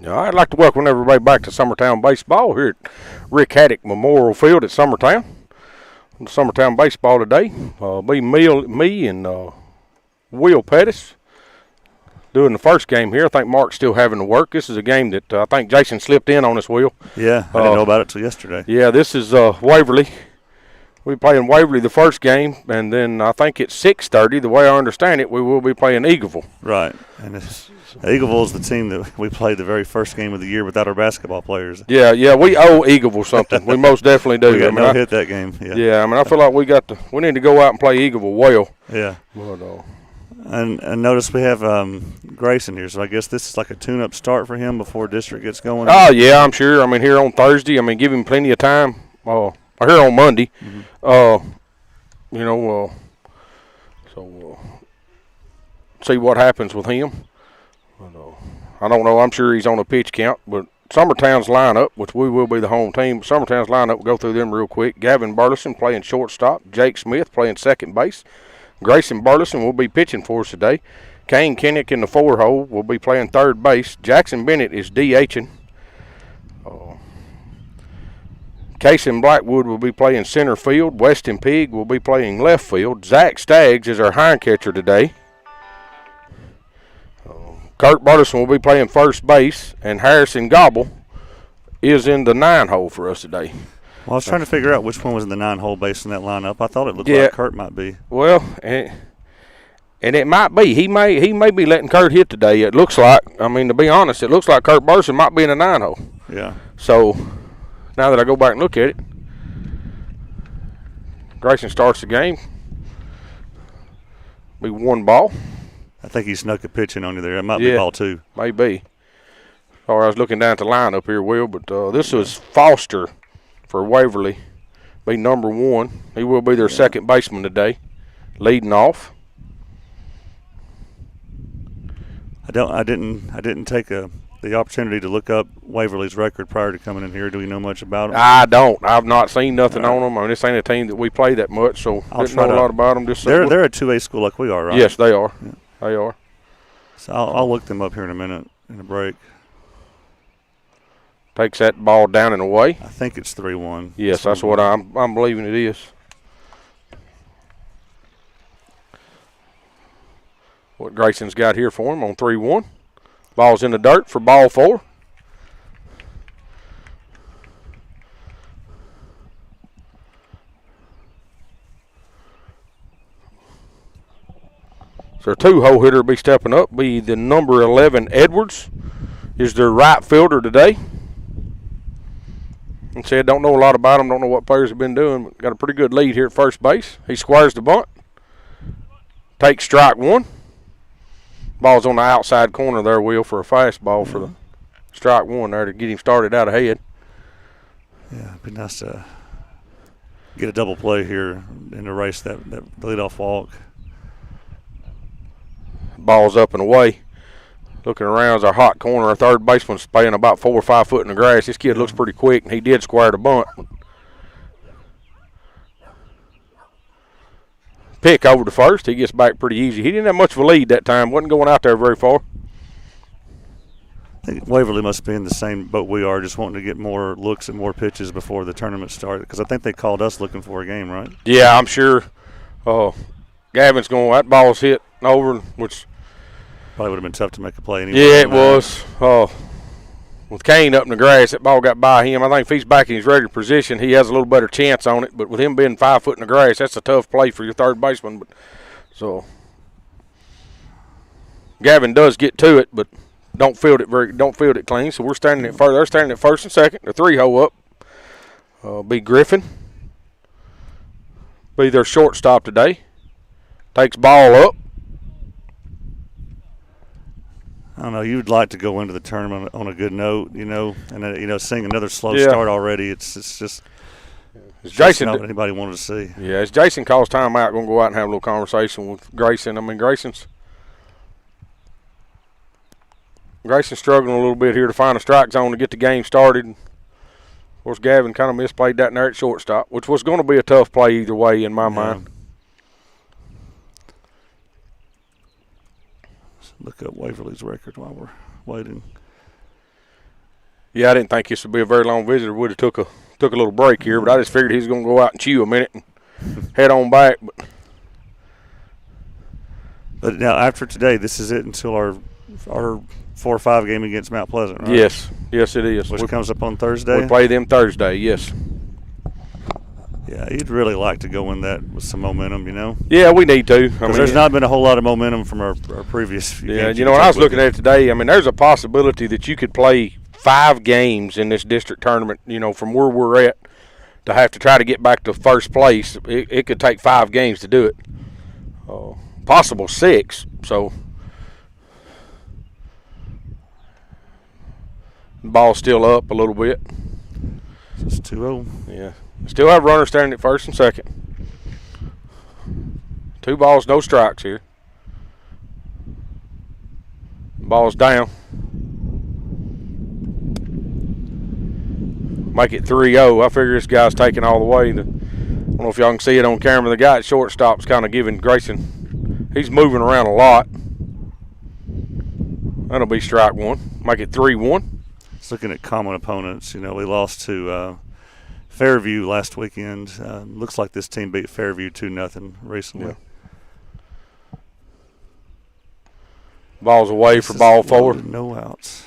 Yeah, I'd like to welcome everybody back to Summertown Baseball here at Rick Haddock Memorial Field at Summertown. Summertown Baseball today. Be me and Will Pettis doing the first game here. I think Mark's still having to work. This is a game that I think Jason slipped in on us, Will. Yeah, I didn't know about it till yesterday. Yeah, this is Waverly. We're playing Waverly the first game, and then I think at 6:30, the way I understand it, we will be playing Eagleville. Right, and Eagleville is the team that we played the very first game of the year without our basketball players. Yeah, we owe Eagleville something. We most definitely do. We got hit that game. Yeah, I feel like we need to go out and play Eagleville well. Yeah. But, and notice we have Grayson here, so I guess this is like a tune-up start for him before district gets going. Oh, yeah, I'm sure. Here on Thursday, give him plenty of time. Here on Monday. Mm-hmm. See what happens with him. I don't know. I'm sure he's on a pitch count, but Summertown's lineup, which we will be the home team, Summertown's lineup, we'll go through them real quick. Gavin Burleson playing shortstop. Jake Smith playing second base. Grayson Burleson will be pitching for us today. Kane Kinnick in the 4-hole will be playing third base. Jackson Bennett is DHing. Casey Blackwood will be playing center field. Weston Pig will be playing left field. Zach Staggs is our hind catcher today. Kurt Burleson will be playing first base, and Harrison Gobble is in the 9-hole for us today. Well, I was trying to figure out which one was in the 9-hole based on that lineup. I thought it looked like Kurt might be. Well, and it might be. He may be letting Kurt hit today. It looks like. To be honest, it looks like Kurt Burleson might be in the 9-hole. Yeah. So now that I go back and look at it, Grayson starts the game. Be 1 ball. I think he snuck a pitch in on you there. It might be ball 2. Maybe. Sorry, I was looking down at the lineup here, Will, but this was Foster for Waverly. Be number 1. He will be their second baseman today, leading off. I didn't take the opportunity to look up Waverly's record prior to coming in here. Do we know much about them? I don't. I've not seen nothing on them. This ain't a team that we play that much, so I didn't know a lot about them. They're a 2A school like we are, right? Yes, they are. Yeah. They are. So I'll look them up here in a minute in a break. Takes that ball down and away. I think it's 3-1. Yes, that's what I'm believing it is. What Grayson's got here for him on 3-1. Ball's in the dirt for ball 4. So their 2-hole hitter will be stepping up. Be the number 11 Edwards is their right fielder today. And said don't know a lot about him. Don't know what players have been doing. But got a pretty good lead here at first base. He squares the bunt. Takes strike 1. Ball's on the outside corner there, Will, for a fastball for the strike 1 there to get him started out ahead. Yeah, it'd be nice to get a double play here and erase that leadoff walk. Ball's up and away. Looking around is our hot corner. Our third baseman's playing about 4 or 5 foot in the grass. This kid looks pretty quick, and he did square the bunt. Pick over to first. He gets back pretty easy. He didn't have much of a lead that time. Wasn't going out there very far. I think Waverly must be in the same boat we are, just wanting to get more looks and more pitches before the tournament started. Because I think they called us looking for a game, right? Yeah, I'm sure. Gavin's going. That ball's hit over, which probably would have been tough to make a play anyway. Yeah, it was. With Kane up in the grass, that ball got by him. I think if he's back in his regular position, he has a little better chance on it. But with him being 5 foot in the grass, that's a tough play for your third baseman. But so Gavin does get to it, but don't field it clean. So we're standing at first. They're standing at first and second. The 3-hole up. Be Griffin. Be their shortstop today. Takes ball up. I don't know. You'd like to go into the tournament on a good note, and seeing another slow start already. It's just Jason not what anybody wanted to see. Yeah, as Jason calls timeout, going to go out and have a little conversation with Grayson. Grayson's struggling a little bit here to find a strike zone to get the game started. Of course, Gavin kind of misplayed that in there at shortstop, which was going to be a tough play either way in my mind. Look up Waverly's record while we're waiting. Yeah, I didn't think this would be a very long visit. Would have took a little break here, but I just figured he was going to go out and chew a minute and head on back. But now after today, this is it until our 4 or 5 game against Mount Pleasant, right? Yes, it is. Which comes up on Thursday? We play them Thursday, yes. Yeah, you'd really like to go in that with some momentum, you know? Yeah, we need to. Because there's not been a whole lot of momentum from our previous few games. You know, when I was looking at it today, I mean, there's a possibility that you could play 5 games in this district tournament, you know, from where we're at to have to try to get back to first place. It could take 5 games to do it. Possible 6, so the ball's still up a little bit. It's 2-0. Yeah. Still have runners standing at first and second. 2 balls, no strikes here. Ball's down. Make it 3-0. I figure this guy's taking all the way. I don't know if y'all can see it on camera. The guy at shortstop's kind of giving Grayson. He's moving around a lot. That'll be strike 1. Make it 3-1. Just looking at common opponents, you know, we lost to Fairview last weekend. Looks like this team beat Fairview 2-0 recently. Yeah. Ball's away for ball 4. No outs.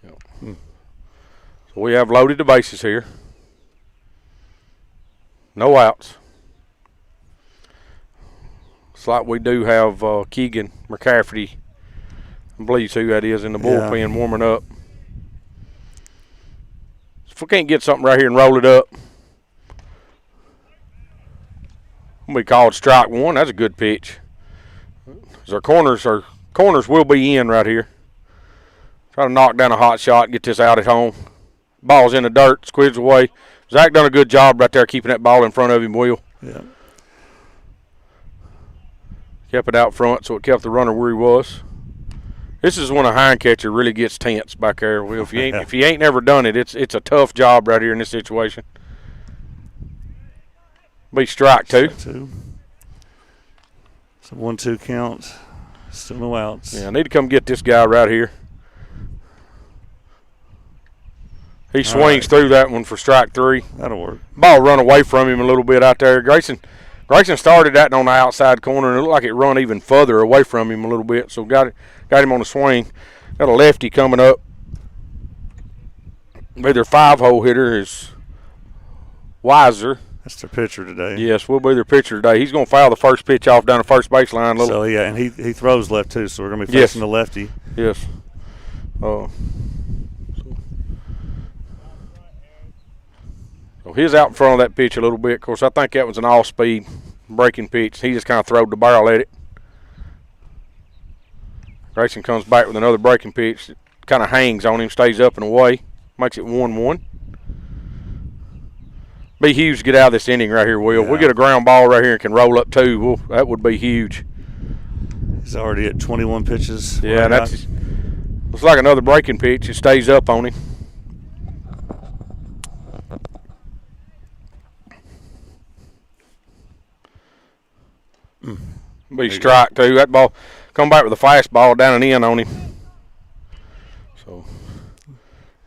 Yep. So we have loaded the bases here. No outs. It's like we do have Keegan McCafferty, I believe who that is, in the bullpen warming up. If we can't get something right here and roll it up, we called strike 1. That's a good pitch. Our corners will be in right here. Try to knock down a hot shot and get this out at home. Ball's in the dirt, squibs away. Zach done a good job right there keeping that ball in front of him, Will. Yeah. Kept it out front, so it kept the runner where he was. This is when a hind catcher really gets tense back there, Will. If you ain't never done it, it's a tough job right here in this situation. Be strike 2. So 1-2 count. Still no outs. Yeah, I need to come get this guy right here. He swings through that one for strike 3. That'll work. Ball run away from him a little bit out there. Grayson started that on the outside corner, and it looked like it run even further away from him a little bit. So got him on the swing. Got a lefty coming up. Be their 5-hole hitter is Weiser. That's their pitcher today. Yes, we'll be their pitcher today. He's going to foul the first pitch off down the first baseline. So, yeah, and he throws left too, so we're going to be facing the lefty. Yes. So he's out in front of that pitch a little bit. Of course, I think that was an all-speed breaking pitch. He just kind of throwed the barrel at it. Grayson comes back with another breaking pitch. It kind of hangs on him, stays up and away. Makes it 1-1. Be huge to get out of this inning right here, Will. Yeah. We get a ground ball right here and can roll up 2. Well, that would be huge. He's already at 21 pitches. Yeah, looks like another breaking pitch. It stays up on him. Be strike 2. That ball come back with a fastball down and in on him. So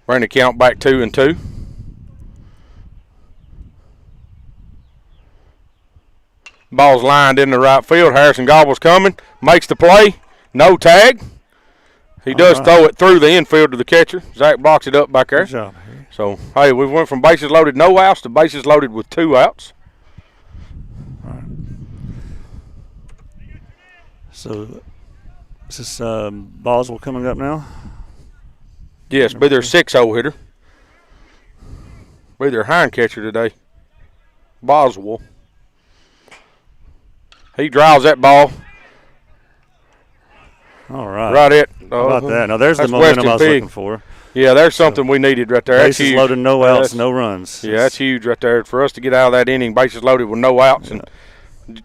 bring the count back 2-2. Ball's lined in the right field. Harrison Gobble's coming. Makes the play. No tag. He does throw it through the infield to the catcher. Zach blocks it up back there. Good job. So, hey, we went from bases loaded, no outs, to bases loaded with 2 outs. All right. So, is this Boswell coming up now? Yes, be their 6-hole hitter. Be their hind catcher today. Boswell. He drives that ball. All right. Right at. How about that? Now, there's the momentum I was looking for. Yeah, there's something we needed right there. Bases loaded, no outs, no runs. Yeah, that's huge right there. For us to get out of that inning, bases loaded with no outs, and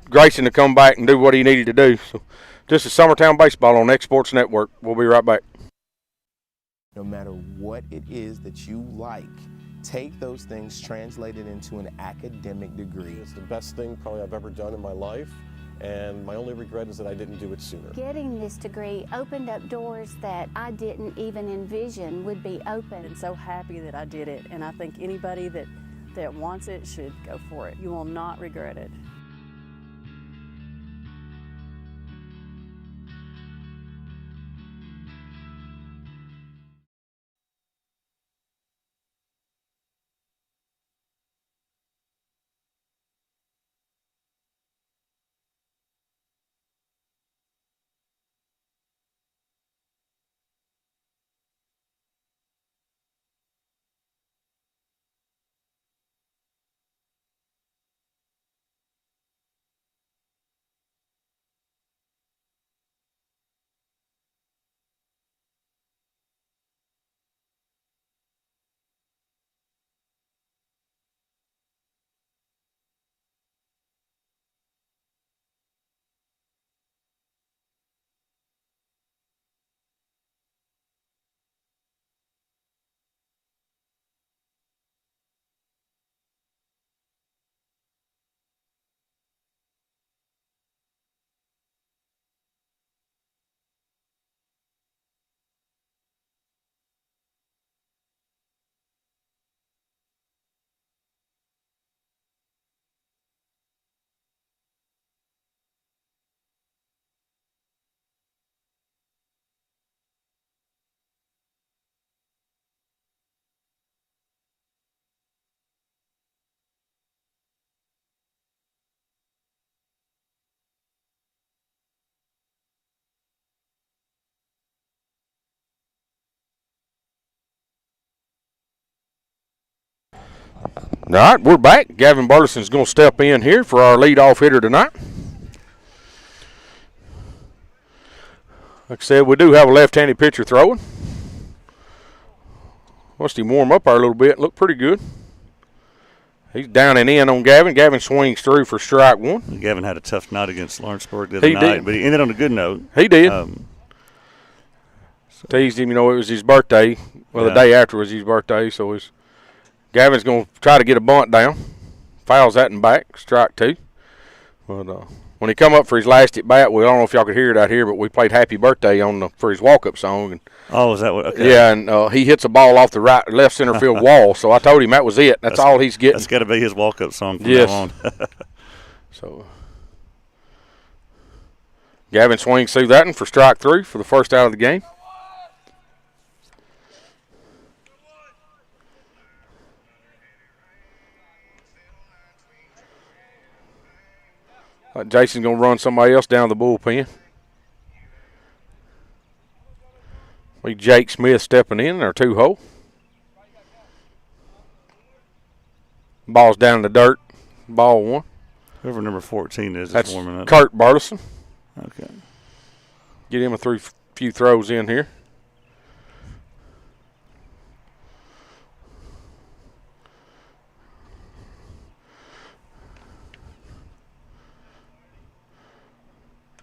Grayson to come back and do what he needed to do. So, this is Summertown Baseball on X Sports Network. We'll be right back. No matter what it is that you like, take those things, translate it into an academic degree. It's the best thing probably I've ever done in my life. and my only regret is that I didn't do it sooner. Getting this degree opened up doors that I didn't even envision would be open. I'm so happy that I did it, and I think anybody that wants it should go for it. You will not regret it. All right, we're back. Gavin Burleson's going to step in here for our leadoff hitter tonight. Like I said, we do have a left-handed pitcher throwing. Watched him warm up there a little bit. Looked pretty good. He's down and in on Gavin. Gavin swings through for strike one. Gavin had a tough night against Lawrenceburg the other night, but he ended on a good note. He did. Teased him, it was his birthday. Well, the day after was his birthday, so Gavin's going to try to get a bunt down. Fouls that and back, strike two. But when he come up for his last at bat, I don't know if y'all could hear it out here, but we played Happy Birthday for his walk-up song. And, is that what? Okay. Yeah, and he hits a ball off the left center field wall, so I told him that was it. That's all he's getting. That's got to be his walk-up song from now on. So Gavin swings through that one for strike three for the first out of the game. Jason's going to run somebody else down the bullpen. Jake Smith stepping in our two-hole. Ball's down in the dirt. Ball one. Whoever number 14 is warming up. Kurt Burleson. Okay. Get him a few throws in here.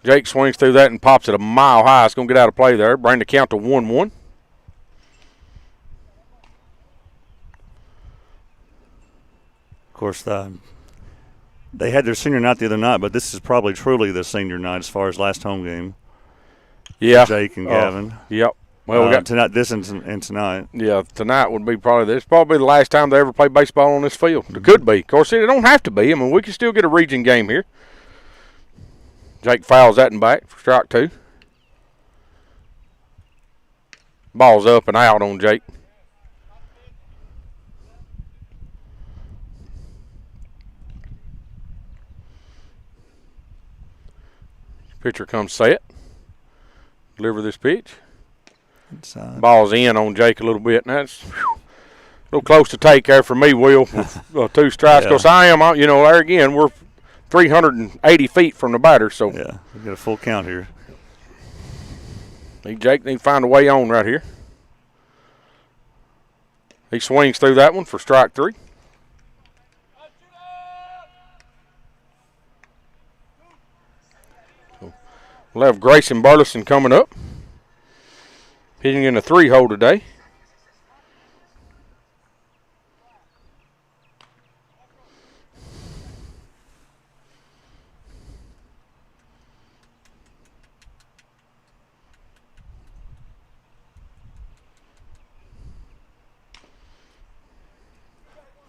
Jake swings through that and pops it a mile high. It's going to get out of play there. Bring the count to 1-1. Of course, they had their senior night the other night, but this is probably truly the senior night as far as last home game. Yeah. Jake and Gavin. Yep. Well, we got tonight. This and tonight. Yeah, tonight would be probably the last time they ever play baseball on this field. It could be. Of course, it don't have to be. I mean, we can still get a region game here. Jake fouls that and back for strike two. Ball's up and out on Jake. Pitcher comes set. Deliver this pitch. Inside. Ball's in on Jake a little bit, and that's a little close to take there for me, Will, with two strikes. Because I am, there again, we're 380 feet from the batter, so. Yeah, we got a full count here. Jake need to find a way on right here. He swings through that one for strike three. So we'll have Grayson Burleson coming up. Hitting in a three-hole today.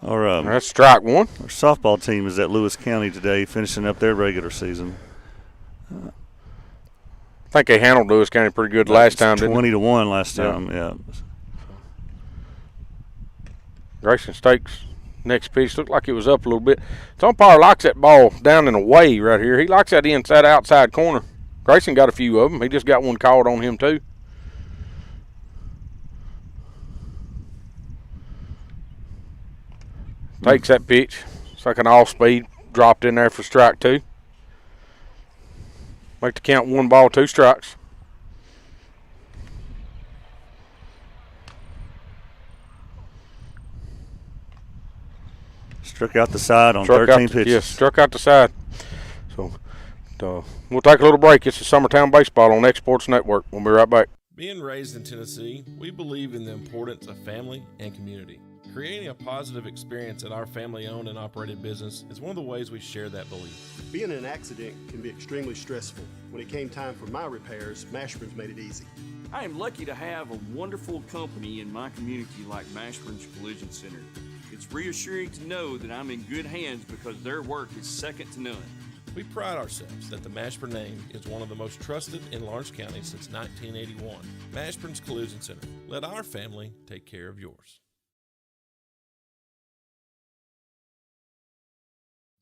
That's strike one. Our softball team is at Lewis County today, finishing up their regular season. I think they handled Lewis County pretty good last time, didn't they? 20-1 last time, yeah. Grayson Stakes next pitch looked like it was up a little bit. The umpire likes that ball down and away right here. He likes that inside outside corner. Grayson got a few of them. He just got one called on him too. Takes that pitch. It's like an off-speed. Dropped in there for strike two. Make the count 1 ball, 2 strikes. Struck out the side on 13 pitches. Yes, struck out the side. So we'll take a little break. It's the Summertown Baseball on Exports Network. We'll be right back. Being raised in Tennessee, we believe in the importance of family and community. Creating a positive experience at our family-owned and operated business is one of the ways we share that belief. Being in an accident can be extremely stressful. When it came time for my repairs, Mashburn's made it easy. I am lucky to have a wonderful company in my community like Mashburn's Collision Center. It's reassuring to know that I'm in good hands because their work is second to none. We pride ourselves that the Mashburn name is one of the most trusted in Lawrence County since 1981. Mashburn's Collision Center. Let our family take care of yours.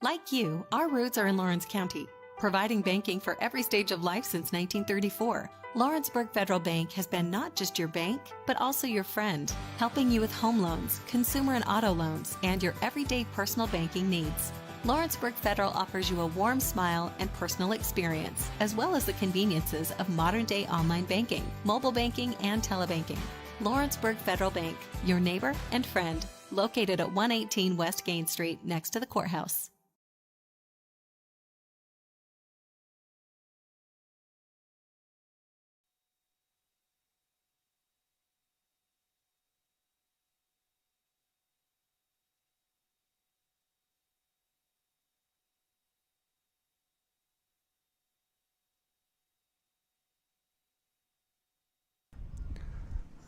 Like you, our roots are in Lawrence County, providing banking for every stage of life since 1934. Lawrenceburg Federal Bank has been not just your bank, but also your friend, helping you with home loans, consumer and auto loans, and your everyday personal banking needs. Lawrenceburg Federal offers you a warm smile and personal experience, as well as the conveniences of modern-day online banking, mobile banking, and telebanking. Lawrenceburg Federal Bank, your neighbor and friend, located at 118 West Gain Street next to the courthouse.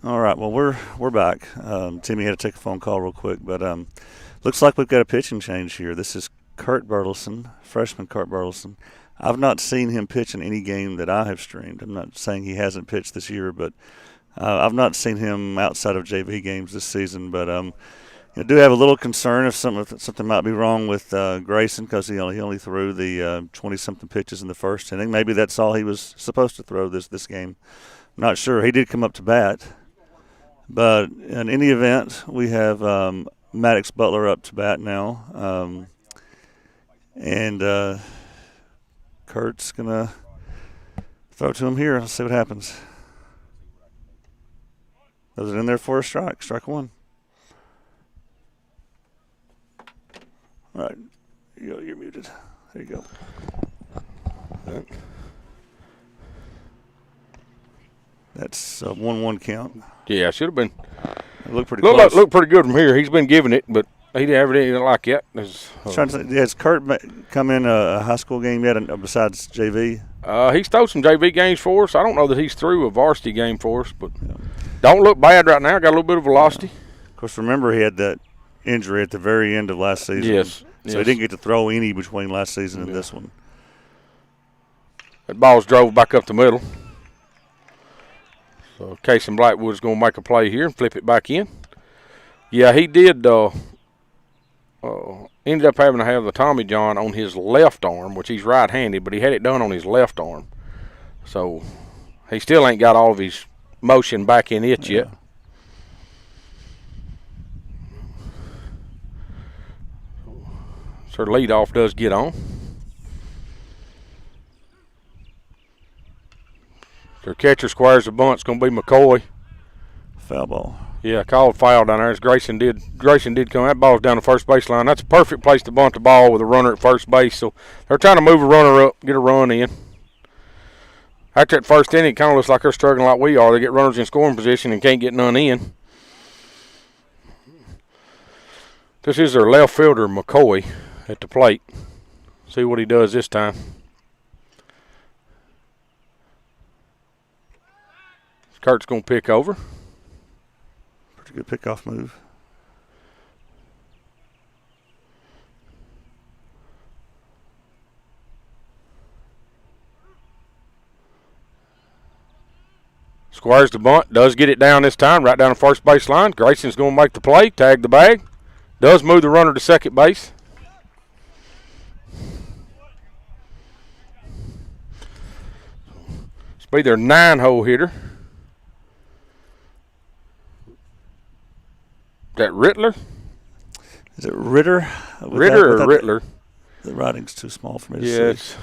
All right, well, we're back. Timmy had to take a phone call real quick, but looks like we've got a pitching change here. This is Kurt Burleson, freshman Kurt Burleson. I've not seen him pitch in any game that I have streamed. I'm not saying he hasn't pitched this year, but I've not seen him outside of JV games this season. But I do have a little concern if something might be wrong with Grayson because he only threw the 20-something pitches in the first inning. Maybe that's all he was supposed to throw this game. I'm not sure. He did come up to bat. But in any event, we have Maddox Butler up to bat now. And Kurt's going to throw to him here. Let's see what happens. Was it in there for a strike? Strike one. All right. You're muted. There you go. That's a 1-1 count. Yeah, should have been. It looked pretty close. Looked pretty good from here. He's been giving it, but he didn't like that. Has Kurt come in a high school game yet besides JV? He's thrown some JV games for us. I don't know that he's through a varsity game for us, but don't look bad right now. Got a little bit of velocity. Of course, remember he had that injury at the very end of last season. Yes. So he didn't get to throw any between last season and this one. That ball's drove back up the middle. So Casey Blackwood's going to make a play here and flip it back in. Yeah, he did. Ended up having to have the Tommy John on his left arm, which he's right-handed, but he had it done on his left arm. So he still ain't got all of his motion back in it yet. So leadoff does get on. Their catcher squares the bunt. It's going to be McCoy. Foul ball. Yeah, called foul down there. As Grayson did come. That ball's down the first baseline. That's a perfect place to bunt the ball with a runner at first base. So they're trying to move a runner up, get a run in. After that first inning, it kind of looks like they're struggling like we are. They get runners in scoring position and can't get none in. This is their left fielder, McCoy, at the plate. See what he does this time. Kurt's going to pick over. Pretty good pickoff move. Squires the bunt, does get it down this time, right down the first base line. Grayson's going to make the play, tag the bag. Does move the runner to second base. This will be their 9-hole hitter. Is that Rittler? Is it Ritter? Ritter or Rittler? The writing's too small for me to see. Yes.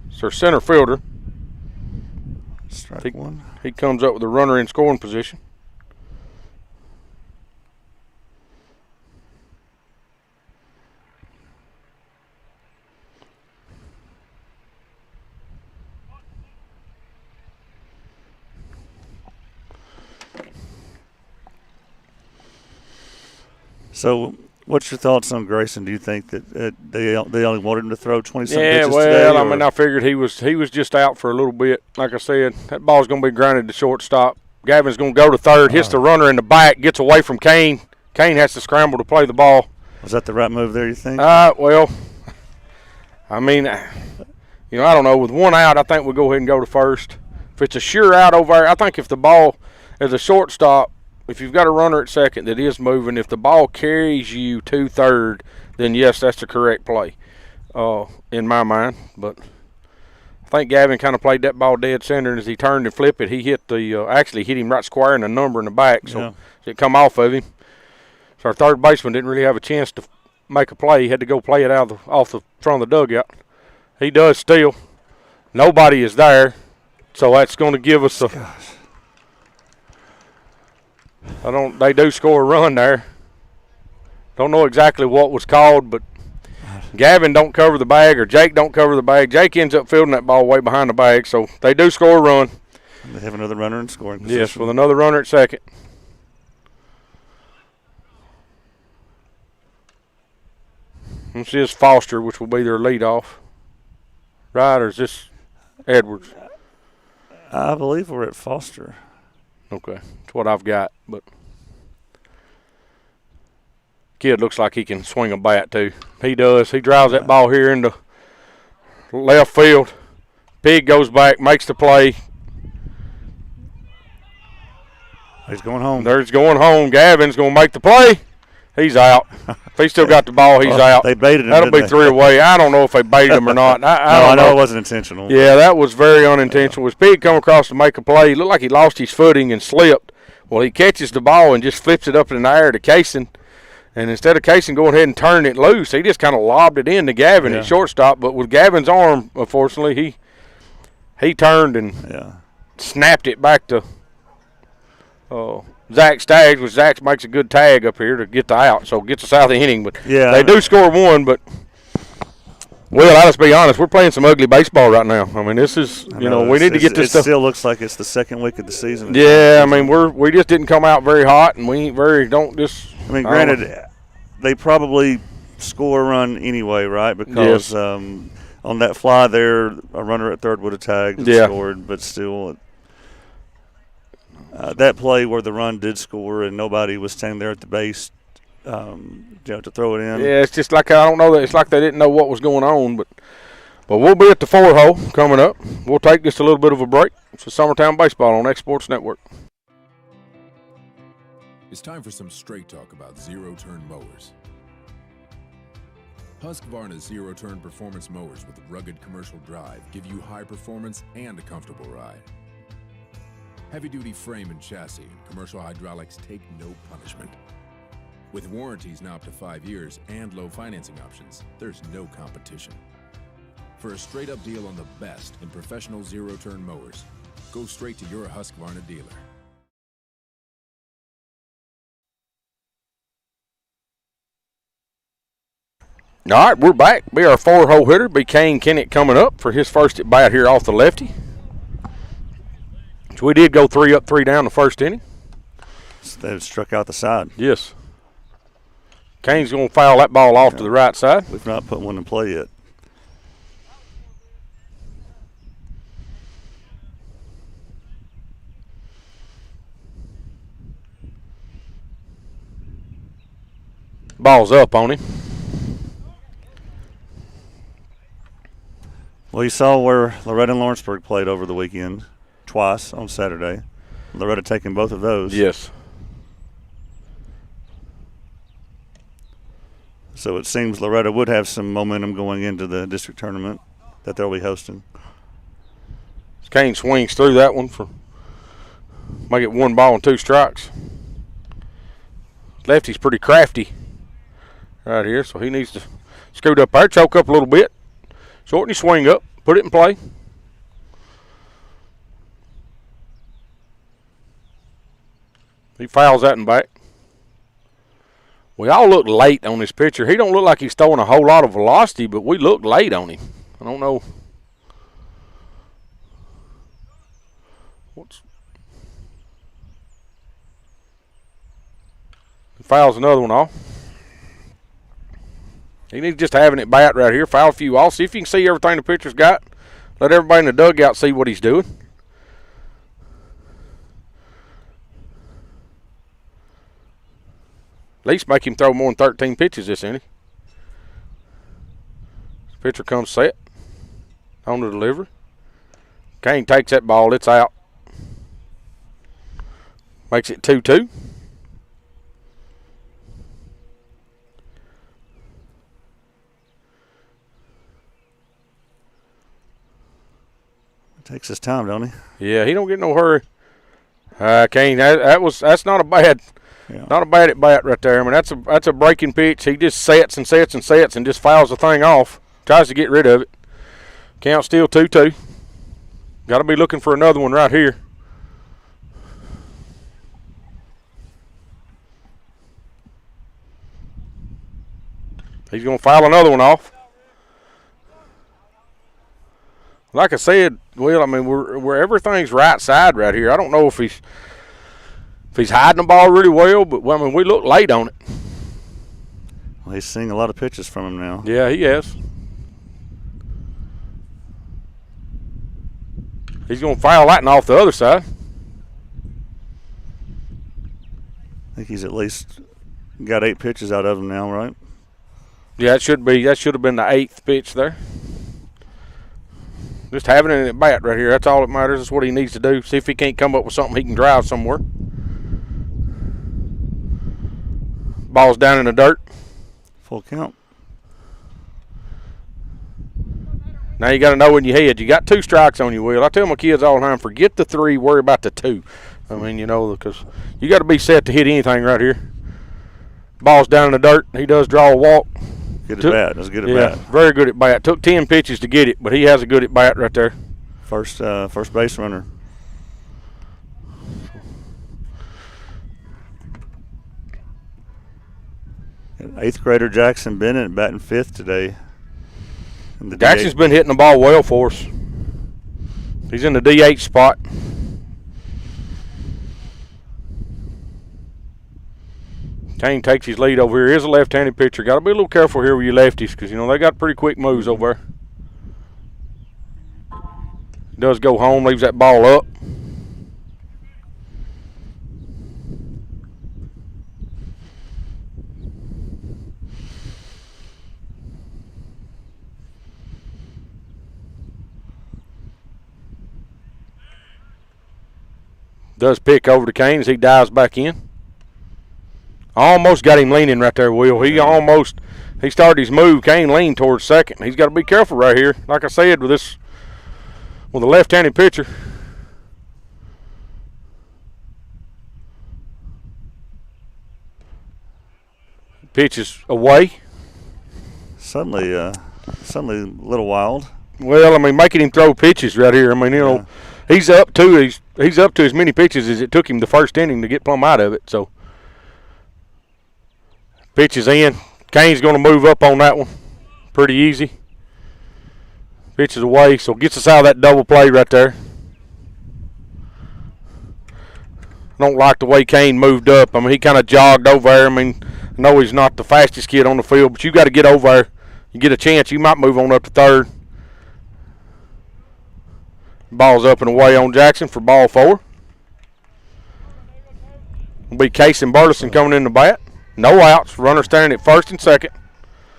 It's their center fielder. Strike one. He comes up with a runner in scoring position. So, what's your thoughts on Grayson? Do you think that they only wanted him to throw 20-something Yeah, pitches well, today? I mean, I figured he was just out for a little bit. Like I said, that ball's going to be grounded to shortstop. Gavin's going to go to third, hits the runner in the back, gets away from Kane. Kane has to scramble to play the ball. Was that the right move there, you think? Well, I mean, I don't know. With one out, I think we'll go ahead and go to first. If it's a sure out over there, I think if the ball is a shortstop, if you've got a runner at second that is moving, if the ball carries you to third, then yes, that's the correct play in my mind. But I think Gavin kind of played that ball dead center, and as he turned and flipped it, he hit actually hit him right square in the number in the back, so it come off of him. So our third baseman didn't really have a chance to make a play. He had to go play it off the front of the dugout. He does steal. Nobody is there, so that's going to give us a. Gosh. They do score a run there. Don't know exactly what was called, but Gavin don't cover the bag or Jake don't cover the bag. Jake ends up fielding that ball way behind the bag, so they do score a run. They have another runner in scoring position. Yes, with another runner at second. This is Foster, which will be their leadoff. Right, or is this Edwards? I believe we're at Foster. Okay, that's what I've got, but kid looks like he can swing a bat too. He does. He drives that ball here into left field. Pig goes back, makes the play. He's going home. There's going home. Gavin's going to make the play. He's out. If he still got the ball, he's out. They baited him. That'll be 3 away. I don't know if they baited him or not. I know it wasn't intentional. Yeah, that was very unintentional. His Pig come across to make a play. He looked like he lost his footing and slipped. Well, he catches the ball and just flips it up in the air to Kaysen. And instead of Kaysen going ahead and turning it loose, he just kind of lobbed it in to Gavin at shortstop. But with Gavin's arm, unfortunately, he turned and snapped it back to Zach Staggs, which Zach makes a good tag up here to get the out, so gets us out of the inning. But they do score one, but let's be honest, we're playing some ugly baseball right now. I mean, this is, we need to get this stuff. It still looks like it's the second week of the season. Yeah, I mean, we just didn't come out very hot, and we ain't granted, they probably score a run anyway, right? Because on that fly there, a runner at third would have tagged and scored, but still. That play where the run did score and nobody was standing there at the base, to throw it in. Yeah, it's just like I don't know that it's like they didn't know what was going on, but we'll be at the 4-hole coming up. We'll take just a little bit of a break. It's Summertown Baseball on X Sports Network. It's time for some straight talk about zero-turn mowers. Husqvarna's zero-turn performance mowers with rugged commercial drive give you high performance and a comfortable ride. Heavy-duty frame and chassis and commercial hydraulics take no punishment. With warranties now up to 5 years and low financing options, there's no competition. For a straight-up deal on the best in professional zero-turn mowers, go straight to your Husqvarna dealer. All right, we're back. Be our 4-hole hitter. Be Kane Kennett coming up for his first at bat here off the lefty. We did go 3 up, 3 down the first inning. They struck out the side. Yes. Kane's going to foul that ball off to the right side. We've not put one in play yet. Ball's up on him. Well, you saw where Loretta and Lawrenceburg played over the weekend, twice on Saturday. Loretta taking both of those. Yes. So it seems Loretta would have some momentum going into the district tournament that they'll be hosting. Kane swings through that one for make it 1 ball and 2 strikes. Lefty's pretty crafty right here, so he needs to scoot up there, choke up a little bit, shorten his swing up, put it in play. He fouls that in back. We all look late on this pitcher. He don't look like he's throwing a whole lot of velocity, but we look late on him. I don't know. He fouls another one off. He needs just having it bat right here. Foul a few off. See if you can see everything the pitcher's got. Let everybody in the dugout see what he's doing. At least make him throw more than 13 pitches this inning. Pitcher comes set on the delivery. Kane takes that ball. It's out. Makes it 2-2. Takes his time, don't he? Yeah, he don't get no hurry. Kane, that's not a bad. Yeah. Not a bad at bat right there. I mean, that's a breaking pitch. He just sets and sets and sets and just fouls the thing off. Tries to get rid of it. Count still 2-2. Got to be looking for another one right here. He's going to foul another one off. Like I said, Will, I mean, we're everything's right side right here. I don't know if he's hiding the ball really well, but I mean, we look late on it. Well, he's seeing a lot of pitches from him now. Yeah, he has. He's going to foul that one off the other side. I think he's at least got 8 pitches out of him now, right? Yeah, that should have been the 8th pitch there. Just having it at bat right here, that's all that matters. That's what he needs to do. See if he can't come up with something he can drive somewhere. Ball's down in the dirt. Full count. Now you got to know in your head, you got 2 strikes on you, Will. I tell my kids all the time, forget the 3, worry about the 2. I mean, you know, because you got to be set to hit anything right here. Ball's down in the dirt. He does draw a walk. Good at bat. That's good at bat. Very good at bat. Took 10 pitches to get it, but he has a good at bat right there. First base runner. And 8th grader Jackson Bennett batting 5th today. Jackson's been hitting the ball well for us. He's in the DH spot. Kane takes his lead over here. Here's a left-handed pitcher. Got to be a little careful here with your lefties because, you know, they got pretty quick moves over there. He does go home, leaves that ball up. Does pick over to Kane as he dives back in. Almost got him leaning right there, Will. He started his move. Kane leaned towards second. He's got to be careful right here. Like I said, with a left-handed pitcher. Pitch is away. Suddenly a little wild. Well, I mean, making him throw pitches right here. I mean, you know, he's up to as many pitches as it took him the first inning to get plumb out of it. So. Pitch is in. Kane's going to move up on that one. Pretty easy. Pitch is away, so gets us out of that double play right there. I don't like the way Kane moved up. I mean, he kind of jogged over there. I mean, I know he's not the fastest kid on the field, but you got to get over there. You get a chance, you might move on up to third. Ball's up and away on Jackson for ball 4. It'll be Case and Burleson coming in the bat. No outs. Runner standing at first and second.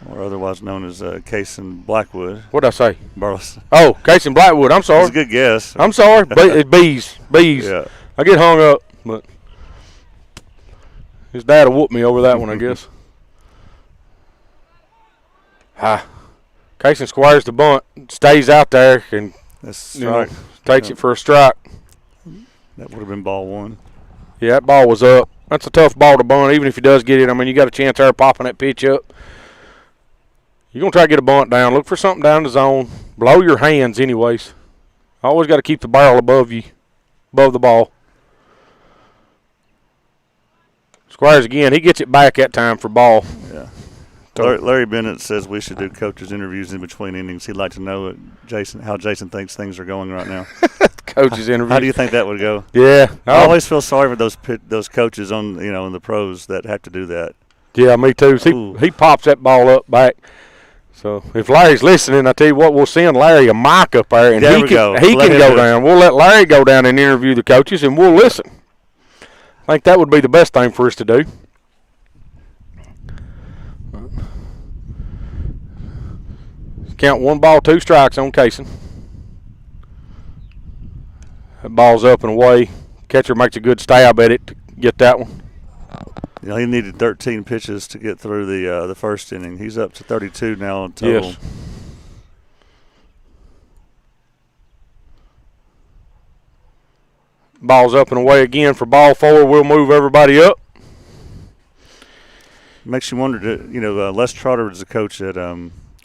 or otherwise known as Case and Blackwood. What'd I say? Burleson. Oh, Case and Blackwood. I'm sorry. That's a good guess. I'm sorry. It's bees. Yeah. I get hung up, but his dad will whoop me over that one, I guess. Case and squares the bunt, stays out there, and takes it for a strike. That would have been ball one. Yeah, that ball was up. That's a tough ball to bunt, even if he does get it. I mean, you got a chance there of popping that pitch up. You're going to try to get a bunt down. Look for something down the zone. Blow your hands anyways. Always got to keep the barrel above you, above the ball. Squires again. He gets it back that time for ball. Yeah. Larry Bennett says we should do coaches' interviews in between innings. He'd like to know how Jason thinks things are going right now. Coaches' interviews. How do you think that would go? Yeah. I always feel sorry for those coaches in the pros that have to do that. Yeah, me too. He pops that ball up back. So if Larry's listening, I tell you what, we'll send Larry a mic up there, and he can go down. We'll let Larry go down and interview the coaches, and we'll listen. I think that would be the best thing for us to do. Count 1 ball, 2 strikes on Kaysen. That ball's up and away. Catcher makes a good stab at it to get that one. He needed 13 pitches to get through the first inning. He's up to 32 now in total. Yes. Ball's up and away again for ball 4. We'll move everybody up. Makes you wonder, Les Trotter is the coach at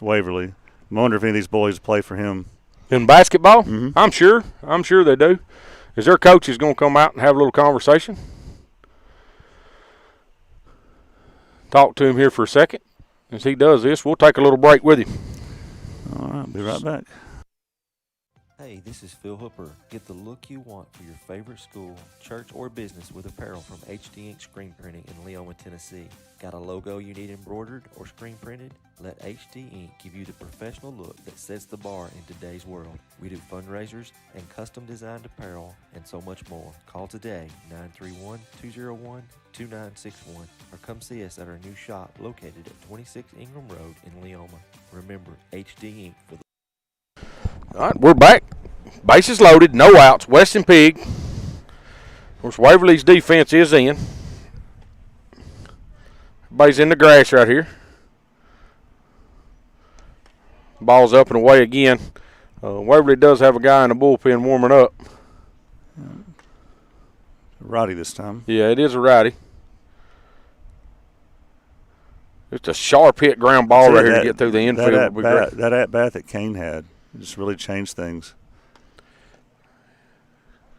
Waverly. I wonder if any of these boys play for him. In basketball? Mm-hmm. I'm sure they do. Is their coach is going to come out and have a little conversation? Talk to him here for a second. As he does this, we'll take a little break with him. All right, be right back. Hey, this is Phil Hooper. Get the look you want for your favorite school, church, or business with apparel from HD Ink Screen Printing in Leoma, Tennessee. Got a logo you need embroidered or screen printed? Let HD Ink give you the professional look that sets the bar in today's world. We do fundraisers and custom designed apparel and so much more. Call today, 931-201-2961, or come see us at our new shop located at 26 Ingram Road in Leoma. Remember, HD Ink for the... All right, we're back. Bases loaded, no outs. Weston Pig. Of course, Waverly's defense is in. Everybody's in the grass right here. Ball's up and away again. Waverly does have a guy in the bullpen warming up. Righty this time. Yeah, it is a righty. It's a sharp hit ground ball right here to get through the infield. That at-bat that Kane had just really changed things.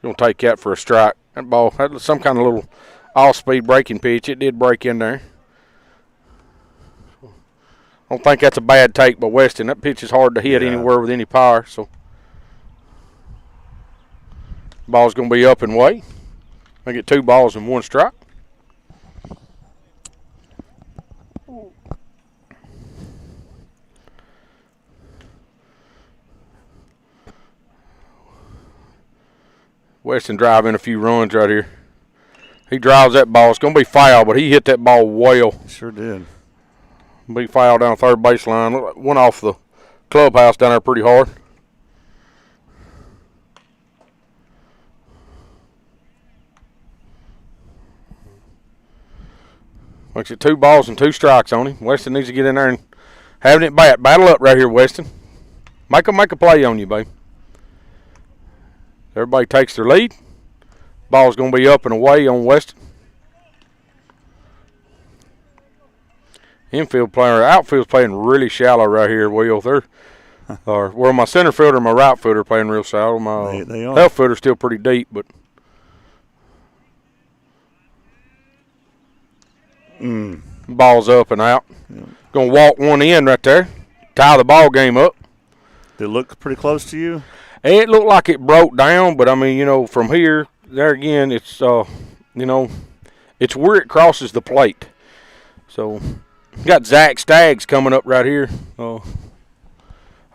You're going to take that for a strike. That ball had some kind of little off-speed breaking pitch. It did break in there. I don't think that's a bad take by Weston. That pitch is hard to hit anywhere with any power. So, ball's going to be up and away. I get 2 balls and 1 strike. Weston driving a few runs right here. He drives that ball. It's going to be foul, but he hit that ball well. Sure did. Be foul down third baseline. Went off the clubhouse down there pretty hard. Makes it 2 balls and 2 strikes on him. Weston needs to get in there and having it bat. Battle up right here, Weston. Make a play on you, babe. Everybody takes their lead. Ball's going to be up and away on Weston. Outfield's playing really shallow right here, Will. Well, my center fielder and my right fielder playing real shallow. My they are. left fielder's still pretty deep, but ball's up and out. Yeah. Going to walk one in right there, tie the ball game up. Did it look pretty close to you? It looked like it broke down, but I mean, from here, there again, it's it's where it crosses the plate. So. Got Zach Staggs coming up right here.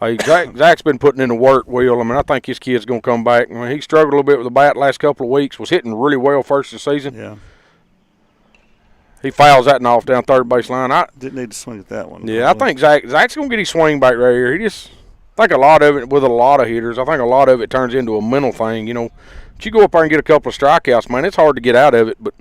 Zach's been putting in the work, Will. I mean, I think his kid's going to come back. I mean, he struggled a little bit with the bat last couple of weeks. Was hitting really well first of the season. Yeah. he fouls that one off down third base line. I didn't need to swing at that one. Yeah, I think Zach's going to get his swing back right here. I think a lot of it, with a lot of hitters, I think a lot of it turns into a mental thing. But you go up there and get a couple of strikeouts, man, it's hard to get out of it. But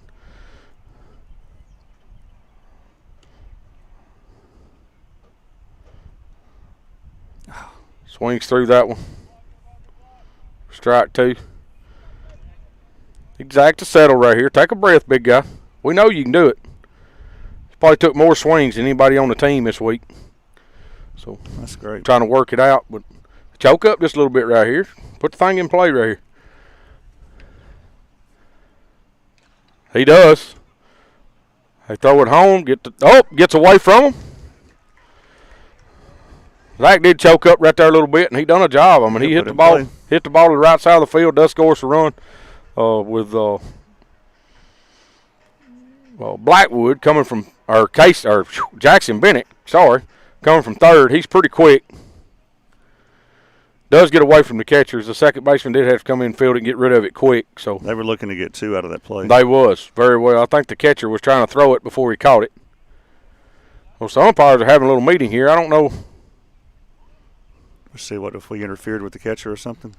swings through that one. Strike two. Exact to settle right here. Take a breath, big guy. We know you can do it. Probably took more swings than anybody on the team this week. So that's great. Trying to work it out, but choke up just a little bit right here. Put the thing in play right here. He does. They throw it home. Gets away from him. Zach did choke up right there a little bit, and he done a job. I mean, he hit the ball to the right side of the field. Does score us a run with Blackwood coming from Jackson Bennett. Coming from third. He's pretty quick. Does get away from the catchers. The second baseman did have to come in and field it and get rid of it quick. So they were looking to get two out of that play. They was very well. I think the catcher was trying to throw it before he caught it. Well, some umpires are having a little meeting here. I don't know. Let's see what if we interfered with the catcher or something.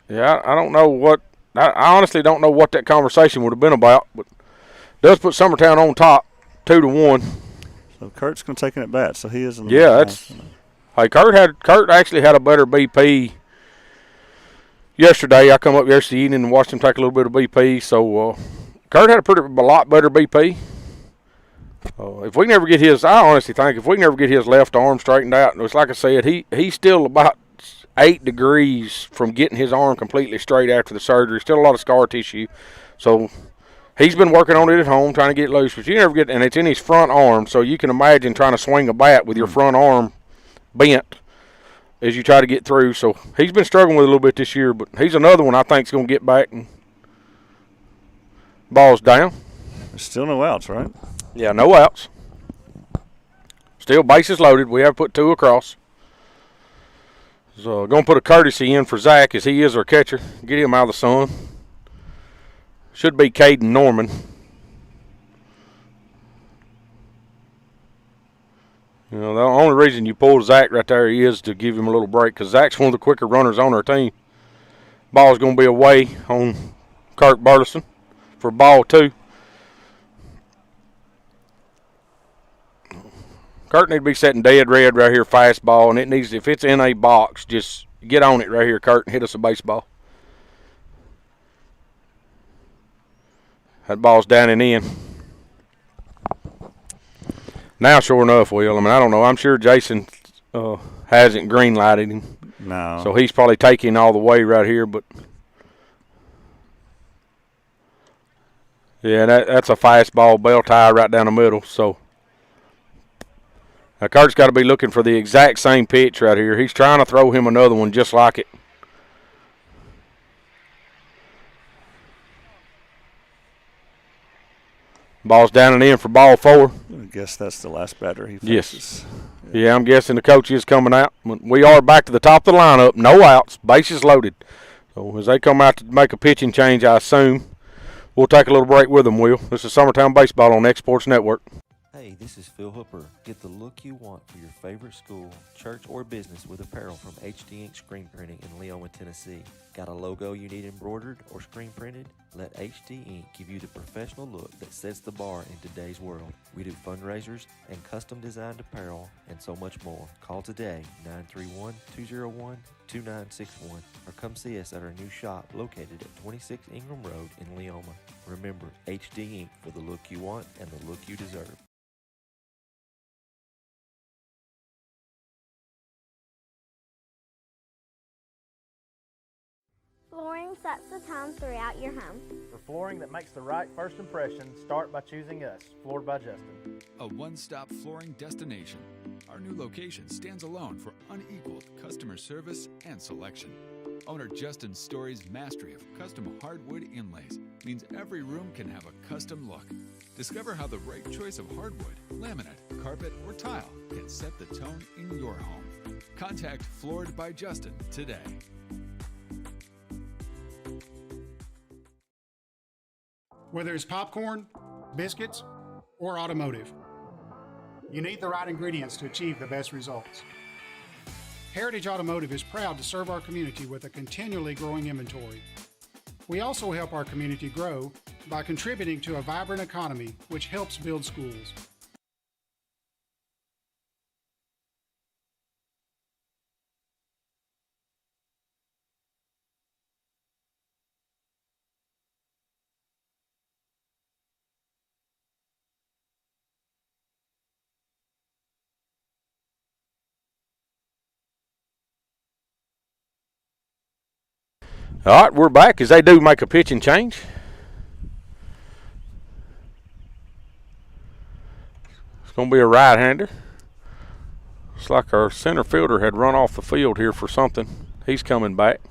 Yeah, I don't know what. I honestly don't know what that conversation would have been about, but does put Summertown on top, 2-1. So Kurt's going to take it at bat. So he is. Hey, Kurt actually had a better BP yesterday. I come up yesterday evening and watched him take a little bit of BP. So Kurt had a lot better BP. If we never get his, I honestly think if we never get his left arm straightened out, it's like I said, he's still about 8 degrees from getting his arm completely straight after the surgery. Still a lot of scar tissue. So he's been working on it at home, trying to get it loose. But you never get, and it's in his front arm, so you can imagine trying to swing a bat with your front arm bent as you try to get through. So he's been struggling with it a little bit this year, but he's another one I think is going to get back. And ball's down. There's still no outs, right? Yeah, no outs. Still bases loaded. We have put 2 across. So going to put a courtesy in for Zach as he is our catcher. Get him out of the sun. Should be Caden Norman. The only reason you pulled Zach right there is to give him a little break because Zach's one of the quicker runners on our team. Ball's going to be away on Kurt Burleson for ball 2. Kurt need to be setting dead red right here, fastball, and it needs, if it's in a box, just get on it right here, Kurt, and hit us a baseball. That ball's down and in. Now, sure enough, Will, I don't know. I'm sure Jason hasn't green lighted him. No. So he's probably taking all the way right here, but yeah, that's a fastball bell tie right down the middle. So now Kurt's got to be looking for the exact same pitch right here. He's trying to throw him another one just like it. Ball's down and in for ball 4. I guess that's the last batter he faces. Yes. Yeah, I'm guessing the coach is coming out. We are back to the top of the lineup. No outs. Bases loaded. So as they come out to make a pitching change, I assume, we'll take a little break with them, Will. This is Summertown Baseball on Exports Network. Hey, this is Phil Hooper. Get the look you want for your favorite school, church, or business with apparel from HD Ink Screen Printing in Leoma, Tennessee. Got a logo you need embroidered or screen printed? Let HD Ink give you the professional look that sets the bar in today's world. We do fundraisers and custom designed apparel and so much more. Call today, 931-201-2961, or come see us at our new shop located at 26 Ingram Road in Leoma. Remember, HD Ink for the look you want and the look you deserve. Flooring sets the tone throughout your home. For flooring that makes the right first impression, start by choosing us, Floored by Justin. A one-stop flooring destination. Our new location stands alone for unequaled customer service and selection. Owner Justin Story's mastery of custom hardwood inlays means every room can have a custom look. Discover how the right choice of hardwood, laminate, carpet, or tile can set the tone in your home. Contact Floored by Justin today. Whether it's popcorn, biscuits, or automotive. You need the right ingredients to achieve the best results. Heritage Automotive is proud to serve our community with a continually growing inventory. We also help our community grow by contributing to a vibrant economy, which helps build schools. All right, we're back as they do make a pitching change. It's going to be a right-hander. Looks like our center fielder had run off the field here for something. He's coming back.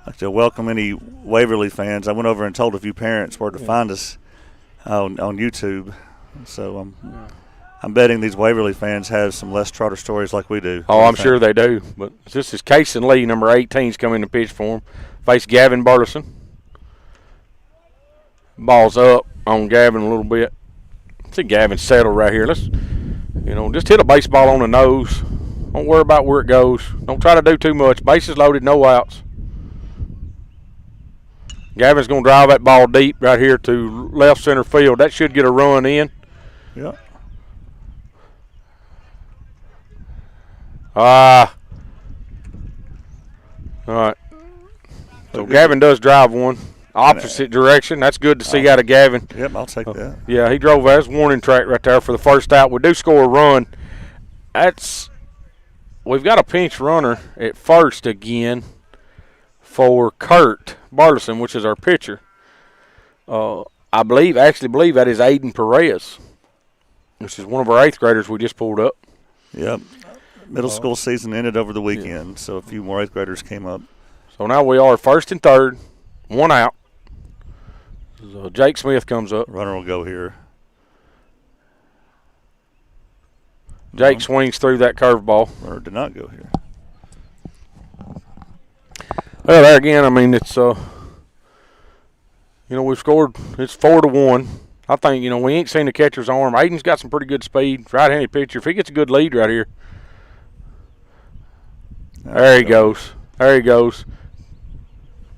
I'd like to welcome any Waverly fans. I went over and told a few parents where to find us on YouTube. So I'm betting these Waverly fans have some Les Trotter stories like we do. Oh, I'm sure they do. But this is Cason Lee, number 18's coming to pitch for him. Face Gavin Burleson. Ball's up on Gavin a little bit. See Gavin settle right here. Let's, just hit a baseball on the nose. Don't worry about where it goes. Don't try to do too much. Bases loaded, no outs. Gavin's going to drive that ball deep right here to left center field. That should get a run in. Yeah. All right. So Gavin does drive one. Opposite direction. That's good to see out of Gavin. Yep, I'll take that. Yeah, he drove that. That's warning track right there for the first out. We do score a run. We've got a pinch runner at first again for Kurt Burleson, which is our pitcher. I believe that is Aiden Perez, which is one of our 8th graders we just pulled up. Yep. Middle school season ended over the weekend, so a few more 8th graders came up. So now we are 1st and 3rd, 1 out. So Jake Smith comes up. Runner will go here. Jake swings through that curveball. Runner did not go here. Well, there again, I mean, it's we've scored. It's 4-1. I think we ain't seen the catcher's arm. Aiden's got some pretty good speed. Right-handed pitcher. If he gets a good lead right here, there he goes. There he goes.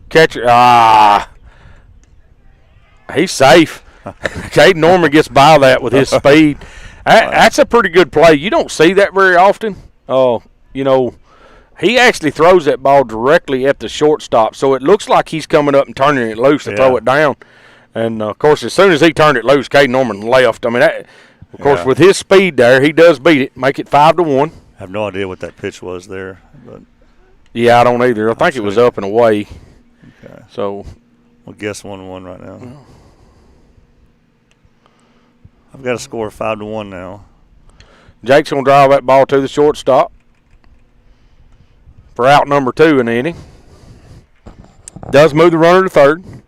Catcher. He's safe. Caden Norman gets by that with his speed. That's a pretty good play. You don't see that very often. He actually throws that ball directly at the shortstop, so it looks like he's coming up and turning it loose to throw it down. And, of course, as soon as he turned it loose, Caden Norman left. I mean, of course, with his speed there, he does beat it, make it 5-1. I have no idea what that pitch was there. But yeah, I don't either. I think it was up and away. Okay. So we'll guess 1-1 right now. Yeah. I've got a score of 5-1 now. Jake's going to drive that ball to the shortstop for out number 2 in the inning. Does move the runner to 3rd.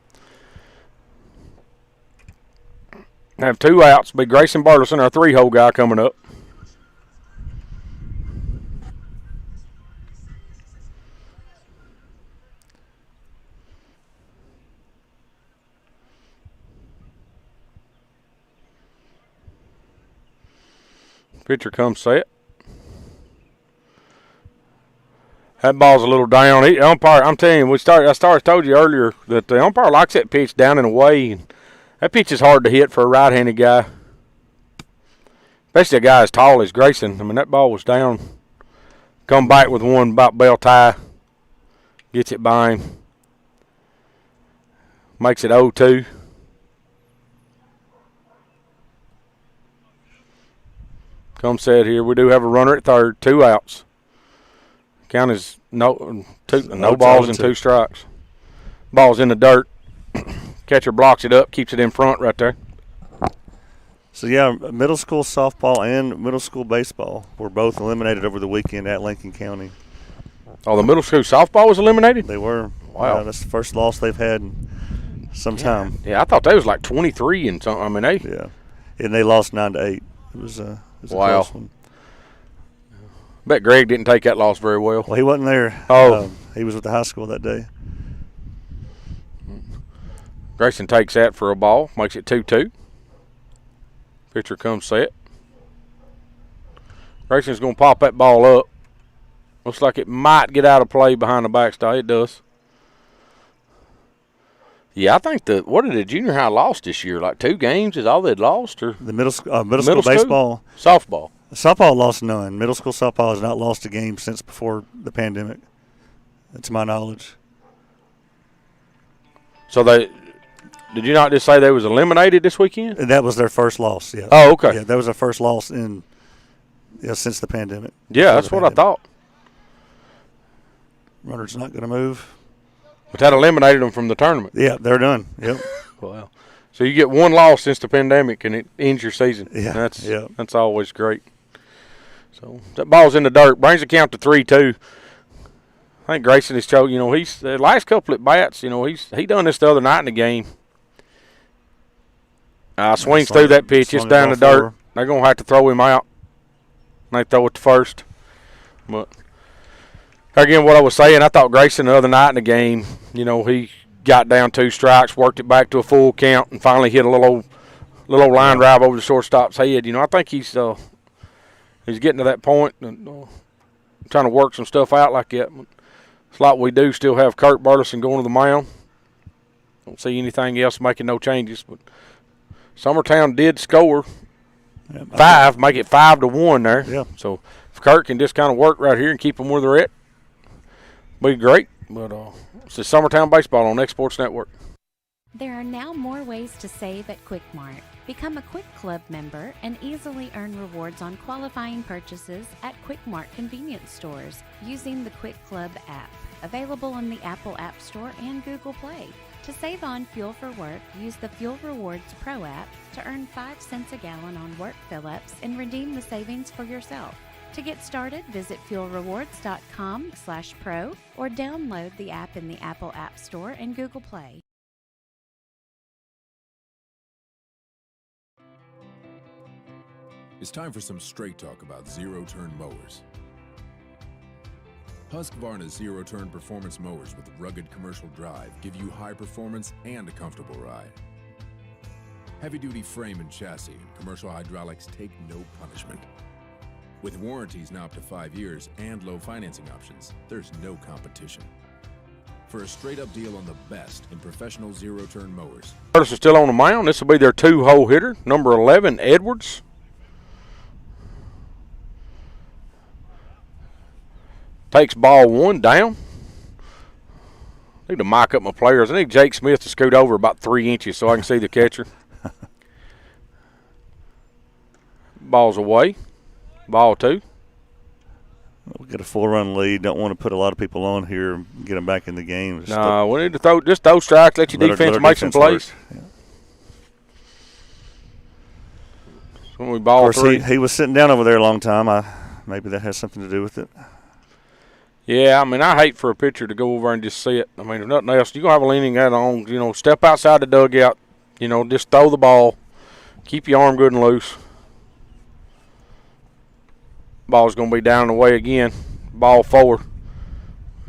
Have 2 outs. Be Grayson Burleson, our 3-hole guy, coming up. Pitcher comes set. That ball's a little down. Umpire, I'm telling you, I told you earlier that the umpire likes that pitch down and away. And that pitch is hard to hit for a right-handed guy, especially a guy as tall as Grayson. I mean, that ball was down. Come back with one about bell tie. Gets it by him. Makes it 0-2. Come set here. We do have a runner at 3rd. 2 outs. Count is no balls and 2 strikes. Ball's in the dirt. Catcher blocks it up, keeps it in front right there. So, yeah, middle school softball and middle school baseball were both eliminated over the weekend at Lincoln County. Oh, the middle school softball was eliminated? They were. Wow. That's the first loss they've had in some time. Yeah, I thought they was like 23 and something. I mean, Yeah, and they lost 9-8. It was a close one. Bet Greg didn't take that loss very well. Well, he wasn't there. Oh. He was with the high school that day. Grayson takes that for a ball, makes it 2-2. Pitcher comes set. Grayson's going to pop that ball up. Looks like it might get out of play behind the backstop. It does. Yeah, I think what did the junior high lost this year? Like 2 games is all they'd lost? Or the middle school baseball. Softball. Softball lost none. Middle school softball has not lost a game since before the pandemic, to my knowledge. So did you not just say they was eliminated this weekend? That was their first loss, yeah. Oh, okay. Yeah, that was their first loss since the pandemic. Yeah, that's what I thought. Runner's not going to move. But that eliminated them from the tournament. Yeah, they're done. Yep. Wow. So you get 1 loss since the pandemic, and it ends your season. Yeah. That's always great. So that ball's in the dirt. Brings the count to 3-2. I think Grayson is showing, he's the last couple at bats, he done this the other night in the game. Swings through that pitch. It's down the dirt. They're going to have to throw him out. And they throw it to first. But again, what I was saying, I thought Grayson the other night in the game, he got down 2 strikes, worked it back to a full count, and finally hit a little line drive over the shortstop's head. I think he's getting to that point and trying to work some stuff out like that. It's like we do still have Kurt Burleson going to the mound. Don't see anything else making no changes. But Summertown did score 5, make it 5-1 there. Yeah. So if Kurt can just kind of work right here and keep them where they're at, be great. But it's the Summertown Baseball on Exports Network. There are now more ways to save at Quick Mart. Become a Quick Club member and easily earn rewards on qualifying purchases at Quick Mart convenience stores using the Quick Club app, available on the Apple App Store and Google Play. To save on fuel for work, use the Fuel Rewards Pro app to earn 5 cents a gallon on work fill-ups and redeem the savings for yourself. To get started, visit fuelrewards.com/pro or download the app in the Apple App Store and Google Play. It's time for some straight talk about zero-turn mowers. Husqvarna's zero-turn performance mowers with rugged commercial drive give you high performance and a comfortable ride. Heavy-duty frame and chassis and commercial hydraulics take no punishment. With warranties now up to 5 years and low financing options, there's no competition. For a straight-up deal on the best in professional zero-turn mowers. Curtis is still on the mound. This will be their 2-hole hitter, number 11, Edwards. Takes ball 1 down. I need to mic up my players. I need Jake Smith to scoot over about 3 inches so I can see the catcher. Ball's away. Ball 2. We got a 4-run lead. Don't want to put a lot of people on here and get them back in the game. No, we need to throw strikes, let your defense make some plays. Yeah. When we ball of course, 3. He was sitting down over there a long time. Maybe that has something to do with it. Yeah, I mean, I hate for a pitcher to go over and just sit. I mean, if nothing else, you're going to have a leaning hat on, step outside the dugout, just throw the ball. Keep your arm good and loose. Ball's going to be down and away again. Ball 4.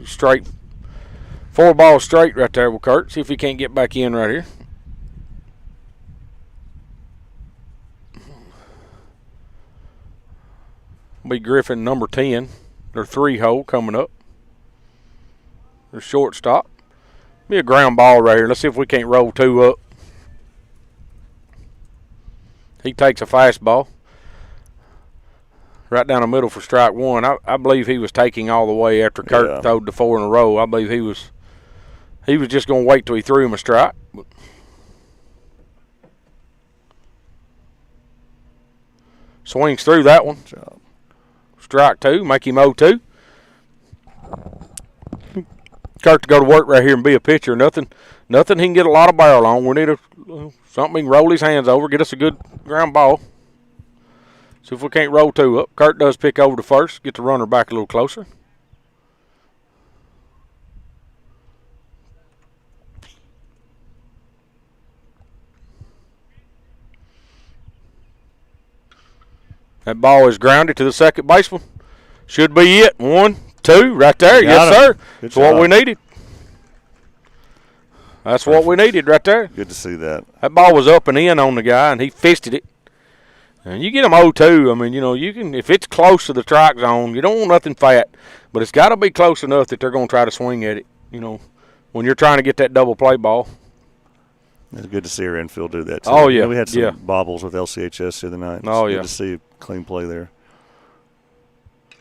Straight. 4 balls straight right there with Kurt. See if he can't get back in right here. Be Griffin, number 10. Their 3-hole coming up. Their shortstop. Be a ground ball right here. Let's see if we can't roll 2 up. He takes a fastball. Right down the middle for strike 1. I believe he was taking all the way after Kurt throwed the 4 in a row. I believe he was just going to wait till he threw him a strike. But swings through that one. Strike 2, make him 0-2. Kurt to go to work right here and be a pitcher. Nothing he can get a lot of barrel on. We need something he can roll his hands over, get us a good ground ball. See if we can't roll 2 up. Kurt does pick over to first, get the runner back a little closer. That ball is grounded to the second baseman. Should be it. 1, 2, right there. Yes, sir. That's what we needed. That's what we needed right there. Good to see that. That ball was up and in on the guy, and he fisted it. And you get them 0-2. I mean, you can, if it's close to the strike zone, you don't want nothing fat, but it's got to be close enough that they're going to try to swing at it, when you're trying to get that double play ball. It's good to see our infield do that, too. Oh, yeah. We had some bobbles with LCHS the other night. It's good to see a clean play there.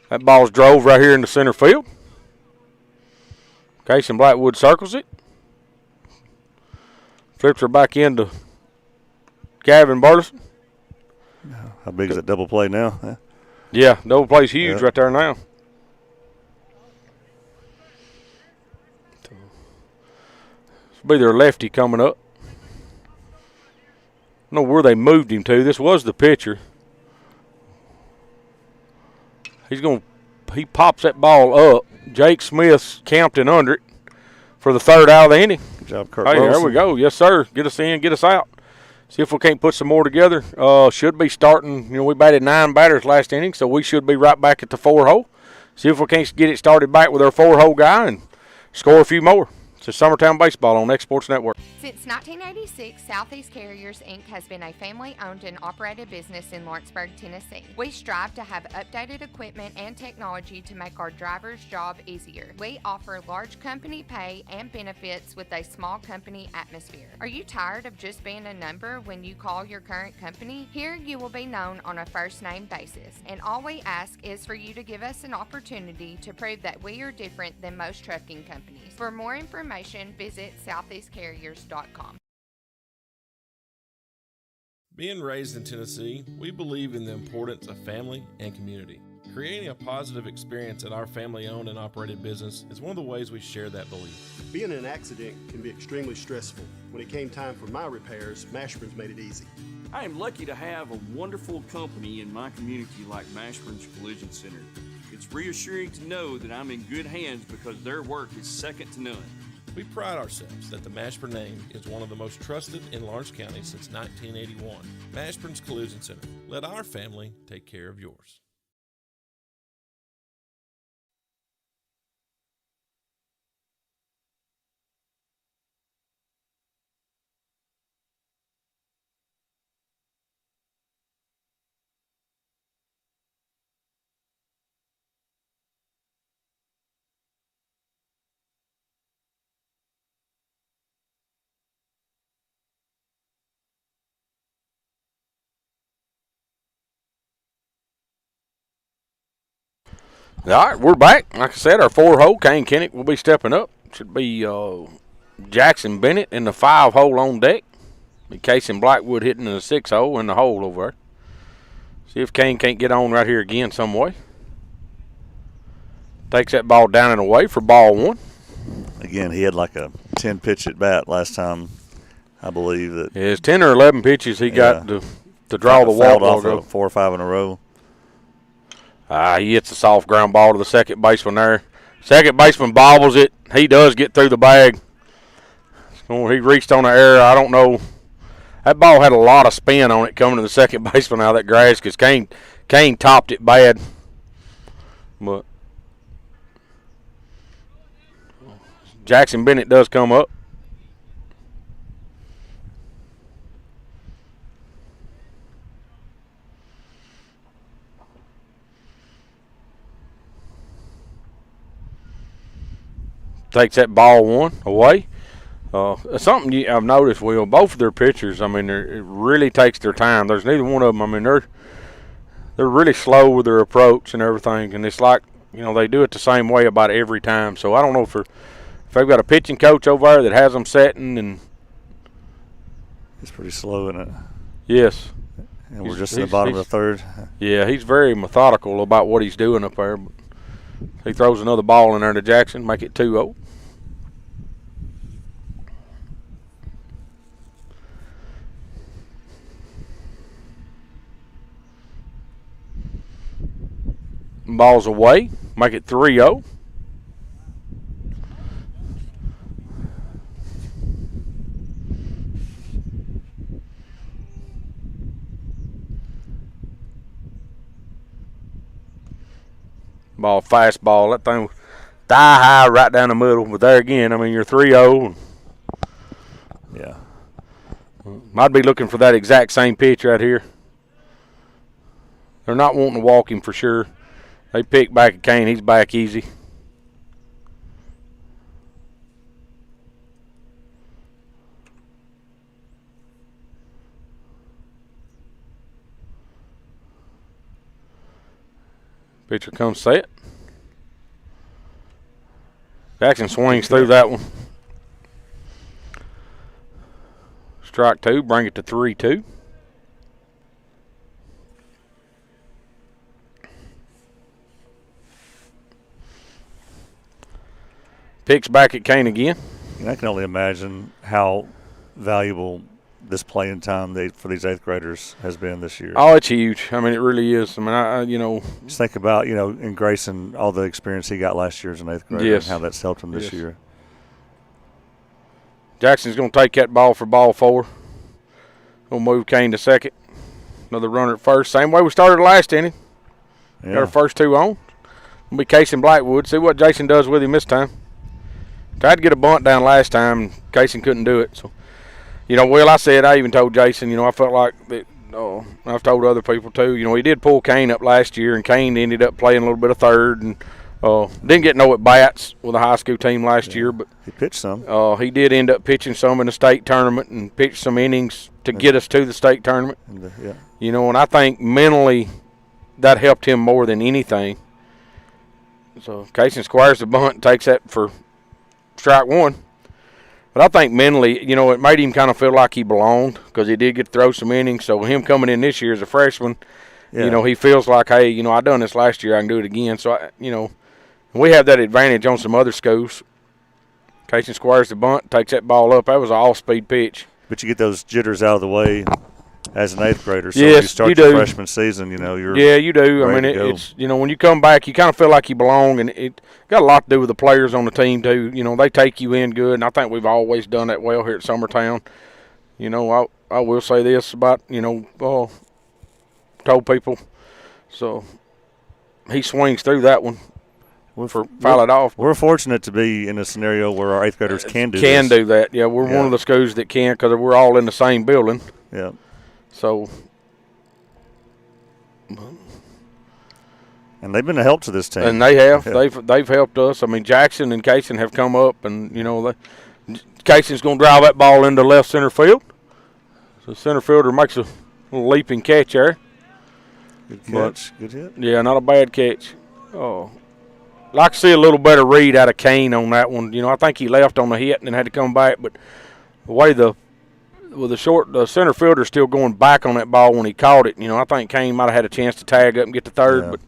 That ball's drove right here in the center field. Casey Blackwood circles it. Flips her back into Gavin Burleson. How big is that double play now? Huh? Yeah, double play's huge right there now. This will be their lefty coming up. I don't know where they moved him to. This was the pitcher. He pops that ball up. Jake Smith's camped under it for the third out of the inning. Good job, Kurt. Hey, there we go. Yes, sir. Get us in, get us out. See if we can't put some more together. Should be starting. We batted 9 batters last inning, so we should be right back at the 4-hole. See if we can't get it started back with our 4-hole guy and score a few more. It's Summertown Baseball on Exports Network. Since 1986, Southeast Carriers, Inc. has been a family-owned and operated business in Lawrenceburg, Tennessee. We strive to have updated equipment and technology to make our drivers' job easier. We offer large company pay and benefits with a small company atmosphere. Are you tired of just being a number when you call your current company? Here you will be known on a first-name basis, and all we ask is for you to give us an opportunity to prove that we are different than most trucking companies. For more information, visit southeastcarriers.com. Being raised in Tennessee, we believe in the importance of family and community. Creating a positive experience at our family-owned and operated business is one of the ways we share that belief. Being in an accident can be extremely stressful. When it came time for my repairs, Mashburn's made it easy. I am lucky to have a wonderful company in my community like Mashburn's Collision Center. It's reassuring to know that I'm in good hands because their work is second to none. We pride ourselves that the Mashburn name is one of the most trusted in Lawrence County since 1981. Mashburn's Collision Center. Let our family take care of yours. All right, we're back. Like I said, our 4-hole, Kane Kennick will be stepping up. Should be Jackson Bennett in the 5-hole on deck. Casey Blackwood hitting in the 6-hole in the hole over there. See if Kane can't get on right here again some way. Takes that ball down and away for ball 1. Again, he had like a 10-pitch at bat last time, I believe. That it's 10 or 11 pitches he got to draw the walk. Off of 4 or 5 in a row. He hits a soft ground ball to the second baseman there. Second baseman bobbles it. He does get through the bag. He reached on the air. I don't know. That ball had a lot of spin on it coming to the second baseman out of that grass because Kane topped it bad. But Jackson Bennett does come up. Takes that ball 1 away. Something I've noticed, Will, both of their pitchers, I mean, it really takes their time. There's neither one of them. I mean, they're really slow with their approach and everything, and it's like, they do it the same way about every time. So I don't know if they've got a pitching coach over there that has them setting, and it's pretty slow, isn't it? Yes. And we're just in the bottom of the 3rd. Yeah, he's very methodical about what he's doing up there. But he throws another ball in there to Jackson, make it 2-0. Ball's away, make it 3-0. Ball, fastball, that thing was thigh high right down the middle. But there again, I mean, you're 3-0. I'd be looking for that exact same pitch right here. They're not wanting to walk him for sure. They pick back at Kane. He's back easy. Pitcher comes set. Jackson swings through that one. Strike two, bring it to 3-2. Picks back at Kane again. And I can only imagine how valuable this playing time for these 8th graders has been this year. Oh, it's huge. I mean, it really is. I mean, I just think about, in Grayson, all the experience he got last year as an 8th grader, yes, and how that's helped him this year. Jackson's going to take that ball for ball 4. We'll move Kane to second. Another runner at first. Same way we started last inning. Yeah. Got our first 2 on. It'll be Casey Blackwood. See what Jason does with him this time. Tried to get a bunt down last time, and Casey couldn't do it. So, Will, I even told Jason, I felt like that. I've told other people too. He did pull Kane up last year, and Kane ended up playing a little bit of third, and didn't get no at bats with a high school team last year. But he pitched some. He did end up pitching some in the state tournament and pitched some innings to get us to the state tournament. And I think mentally that helped him more than anything. So Casey squares the bunt and takes that for strike 1. But I think mentally, it made him kind of feel like he belonged because he did get to throw some innings. So him coming in this year as a freshman, he feels like, hey, I done this last year, I can do it again. So, we have that advantage on some other schools. Casey squares the bunt, takes that ball up. That was an all-speed pitch. But you get those jitters out of the way as an 8th grader. So yes, when you start your freshman season, you're you do. I mean, it's when you come back, you kind of feel like you belong, and it got a lot to do with the players on the team too. They take you in good, and I think we've always done that well here at Summertown. I will say this about told people. So he swings through that one. Foul it off. We're fortunate to be in a scenario where our 8th graders can do that. Yeah, we're one of the schools that can because we're all in the same building. Yeah. So. And they've been a help to this team. And they have. Yeah. They've helped us. I mean, Jackson and Casey have come up, and Casey's going to drive that ball into left center field. So the center fielder makes a little leaping catch there. Good catch. Good hit. Yeah, not a bad catch. Oh. I'd like to see a little better read out of Kane on that one. I think he left on the hit and then had to come back, but the way the center fielder still going back on that ball when he caught it, I think Kane might have had a chance to tag up and get to third, but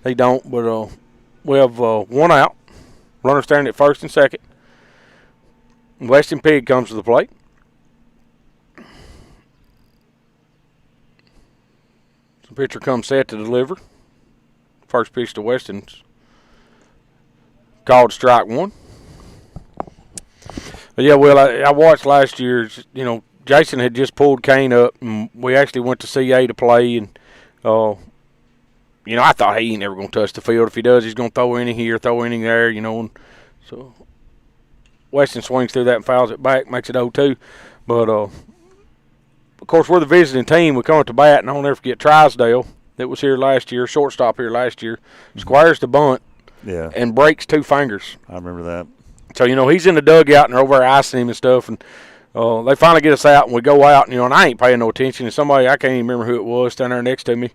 they don't. But we have 1 out. Runner standing at first and second. Weston Pig comes to the plate. The pitcher comes set to deliver. First pitch to Weston's called strike 1. But yeah, well, I watched last year. Jason had just pulled Kane up, and we actually went to CA to play. And I thought he ain't never gonna touch the field. If he does, he's gonna throw any here, throw any there. And so Weston swings through that and fouls it back, makes it 0-2. But of course, we're the visiting team. We come up to bat, and I'll never forget Trisdale that was here last year, shortstop here last year, squares the bunt. Yeah. And breaks 2 fingers. I remember that. So, he's in the dugout and they're over there icing him and stuff. And they finally get us out and we go out, and I ain't paying no attention. And somebody, I can't even remember who it was, standing there next to me,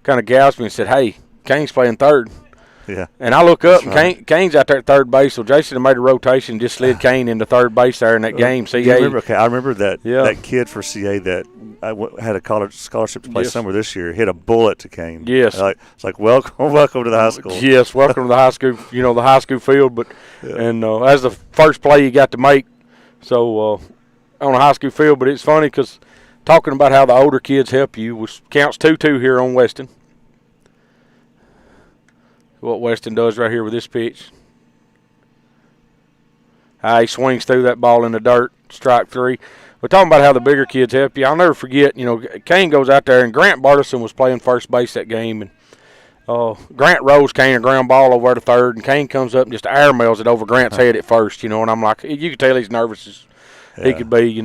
kind of gasped me and said, hey, Kane's playing third. Yeah. And I look up, and Kane's out there at third base. So Jason had made a rotation, just slid Kane into third base there in that game. CA. I remember that that kid for CA that had a college scholarship to play somewhere this year hit a bullet to Kane. Yes. It's like welcome to the high school. Yes, welcome to the high school. The high school field. But and as the first play you got to make, so on a high school field. But it's funny because talking about how the older kids help you, which counts 2-2 here on Weston. What Weston does right here with this pitch. He swings through that ball in the dirt, strike 3. We're talking about how the bigger kids help you. I'll never forget, Kane goes out there, and Grant Bartleson was playing first base that game. And Grant rolls Kane a ground ball over to third, and Kane comes up and just airmails it over Grant's head at first, and I'm like, you can tell he's nervous as he could be,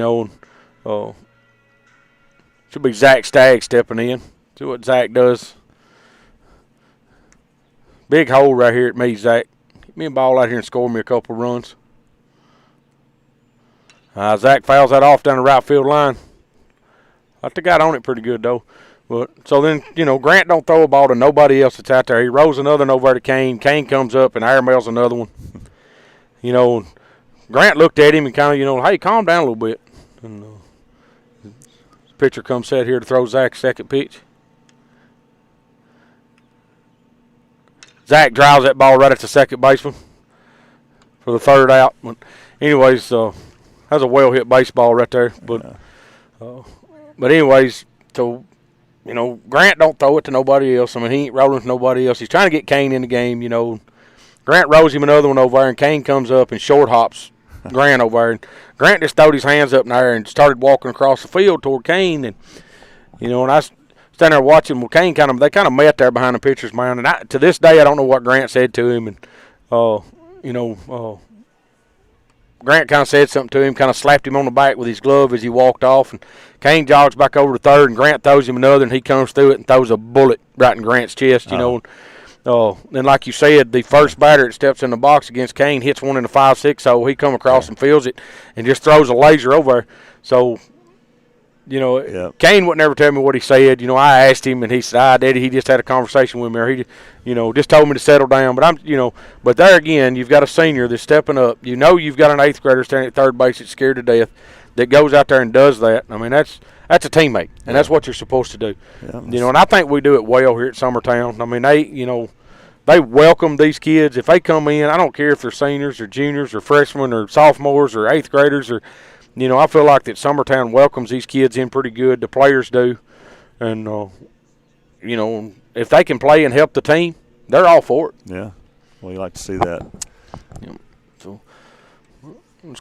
Should be Zach Stagg stepping in. See what Zach does. Big hole right here at me, Zach. Get me a ball out here and score me a couple runs. Zach fouls that off down the right field line. I think I got on it pretty good, though. But so then, Grant don't throw a ball to nobody else that's out there. He rolls another one over to Kane. Kane comes up and airmails another one. Grant looked at him and kind of, hey, calm down a little bit. And the pitcher comes set here to throw Zach's second pitch. Zach drives that ball right at the second baseman for the third out. But anyways, that's a well-hit baseball right there. But anyways, so, Grant don't throw it to nobody else. I mean, he ain't rolling to nobody else. He's trying to get Kane in the game, Grant rolls him another one over there, and Kane comes up and short hops Grant over there. And Grant just throwed his hands up in there and started walking across the field toward Kane. And, and I standing there watching. Well, Kane they kind of met there behind the pitcher's mound. And to this day, I don't know what Grant said to him. And, Grant kind of said something to him, kind of slapped him on the back with his glove as he walked off. And Kane jogs back over to third, and Grant throws him another, and he comes through it and throws a bullet right in Grant's chest, Then, like you said, the first batter that steps in the box against Kane hits one in the 5-6 hole. He come across and feels it and just throws a laser over there. So, Kane would never tell me what he said. I asked him, and he said, Daddy, he just had a conversation with me, or he, just told me to settle down. But but there again, you've got a senior that's stepping up. You've got an 8th grader standing at third base that's scared to death that goes out there and does that. I mean, that's a teammate, and that's what you're supposed to do. Yeah, and I think we do it well here at Summertown. I mean, they welcome these kids. If they come in, I don't care if they're seniors or juniors or freshmen or sophomores or 8th graders or, I feel like that Summertown welcomes these kids in pretty good. The players do. And, if they can play and help the team, they're all for it. Yeah. Well, you like to see that. Yeah. So,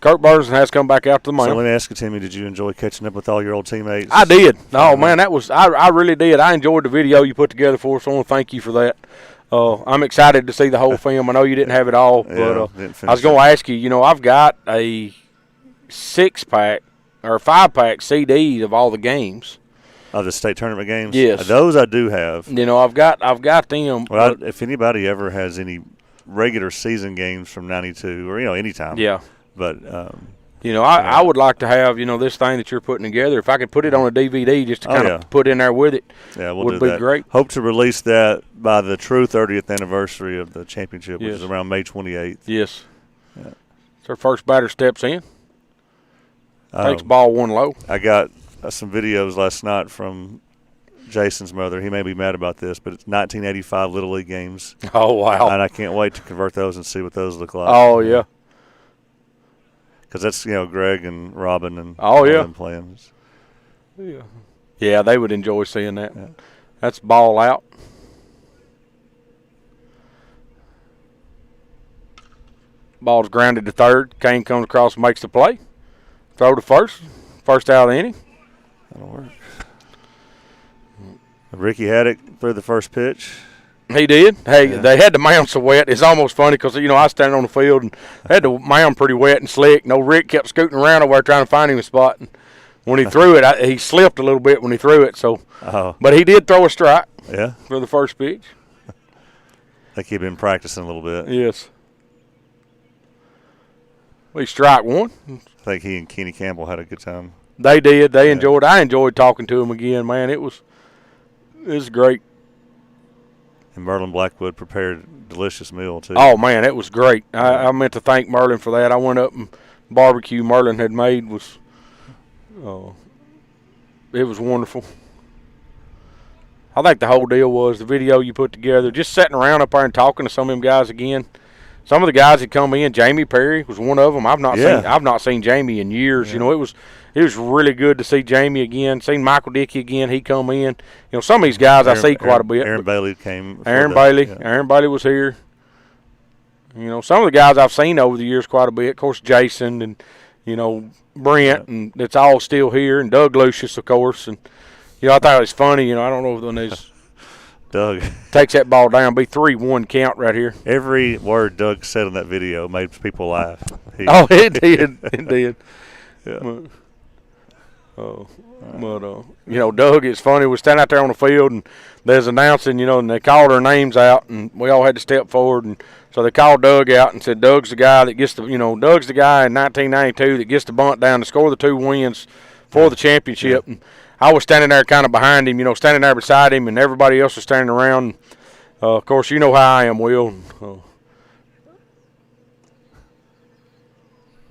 Kurt Burleson has come back out to the mound. So let me ask you, Timmy, did you enjoy catching up with all your old teammates? I did. Oh, man, I really did. I enjoyed the video you put together for us. I want to thank you for that. I'm excited to see the whole film. I know you didn't have it all, but I was going to ask you, I've got a 6-pack or 5-pack CD of all the games. Of the state tournament games? Yes. Those I do have. I've got them. Well, if anybody ever has any regular season games from 92 or, any time. Yeah. But, I would like to have, this thing that you're putting together. If I could put it on a DVD just to kind of put in there with it, would be great. Hope to release that by the true 30th anniversary of the championship, which is around May 28th. Yes. Yeah. So our first batter steps in. Takes ball one low. I got some videos last night from Jason's mother. He may be mad about this, but it's 1985 Little League games. Oh, wow. And I can't wait to convert those and see what those look like. Oh, yeah. Because that's, Greg and Robin and them playing. Yeah. Yeah, they would enjoy seeing that. Yeah. That's ball out. Ball's grounded to third. Kane comes across and makes the play. Throw to first. First out of the inning. That'll work. Ricky Haddock threw the first pitch. He did. Hey, they had the mound so wet. It's almost funny because, I stand on the field and they had the mound pretty wet and slick. Rick kept scooting around over there trying to find him a spot. And when he threw it, he slipped a little bit when he threw it. So, but he did throw a strike for the first pitch. I think he'd been practicing a little bit. Yes. Well, he strike one. I think he and Kenny Campbell had a good time. They did. They enjoyed it. I enjoyed talking to him again, man. It was great. And Merlin Blackwood prepared a delicious meal, too. Oh, man, it was great. I meant to thank Merlin for that. I went up and barbecue Merlin had made was it was wonderful. I think the whole deal was the video you put together, just sitting around up there and talking to some of them guys again. Some of the guys that come in, Jamie Perry was one of them. I've not seen Jamie in years. Yeah. It was really good to see Jamie again. Seen Michael Dickey again. He come in. Some of these guys I see quite a bit. Aaron Bailey came. Aaron Bailey was here. Some of the guys I've seen over the years quite a bit. Of course, Jason and Brent, and it's all still here. And Doug Lucius, of course. And I thought it was funny. I don't know when these. Doug takes that ball down, be 3-1 count right here. Every word Doug said in that video made people laugh. It did. It did. Yeah. Doug, it's funny. We stand out there on the field, and there's announcing, and they called our names out, and we all had to step forward. And so they called Doug out and said, Doug's the guy that gets Doug's the guy in 1992 that gets the bunt down to score the 2 wins for the championship. And I was standing there kind of behind him, standing there beside him, and everybody else was standing around. Of course, you know how I am, Will.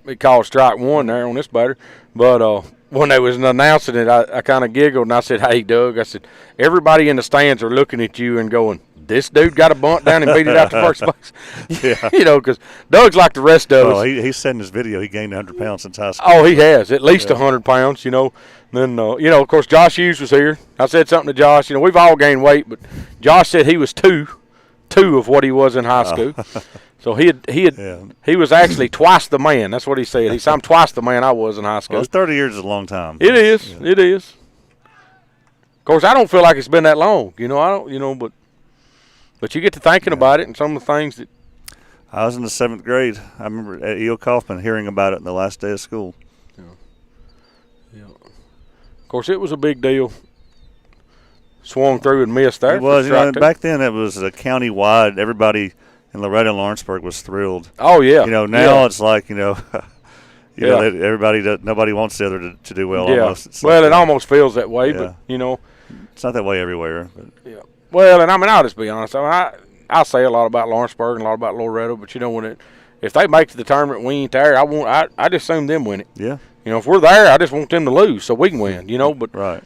We called strike one there on this batter. But when they was announcing it, I kind of giggled, and I said, hey, Doug, I said, everybody in the stands are looking at you and going, this dude got a bunt down and beat it out to first base. Yeah. Because Doug's like the rest of us. Well, he said in his video he gained 100 pounds since high school. Oh, he has, at least 100 pounds, Then, of course, Josh Hughes was here. I said something to Josh. We've all gained weight, but Josh said he was two of what he was in high school. So he was actually twice the man. That's what he said. He said, I'm twice the man I was in high school. Well, 30 years is a long time. It is. Yeah. It is. Of course, I don't feel like it's been that long. I don't. But you get to thinking about it and some of the things that. I was in the 7th grade. I remember at E.O. Kaufman hearing about it in the last day of school. Yeah. Of course, it was a big deal. Swung through and missed there. It was. Back then it was a county-wide. Everybody in Loretta and Lawrenceburg was thrilled. Oh, yeah. Now it's like, everybody nobody wants the other to do well. Yeah. Almost. It almost feels that way, but, It's not that way everywhere. But. Yeah. Well, and I'll just be honest. I say a lot about Lawrenceburg and a lot about Loretto, but if they make the tournament, we ain't there. I just assume them win it. Yeah. If we're there, I just want them to lose so we can win. But right.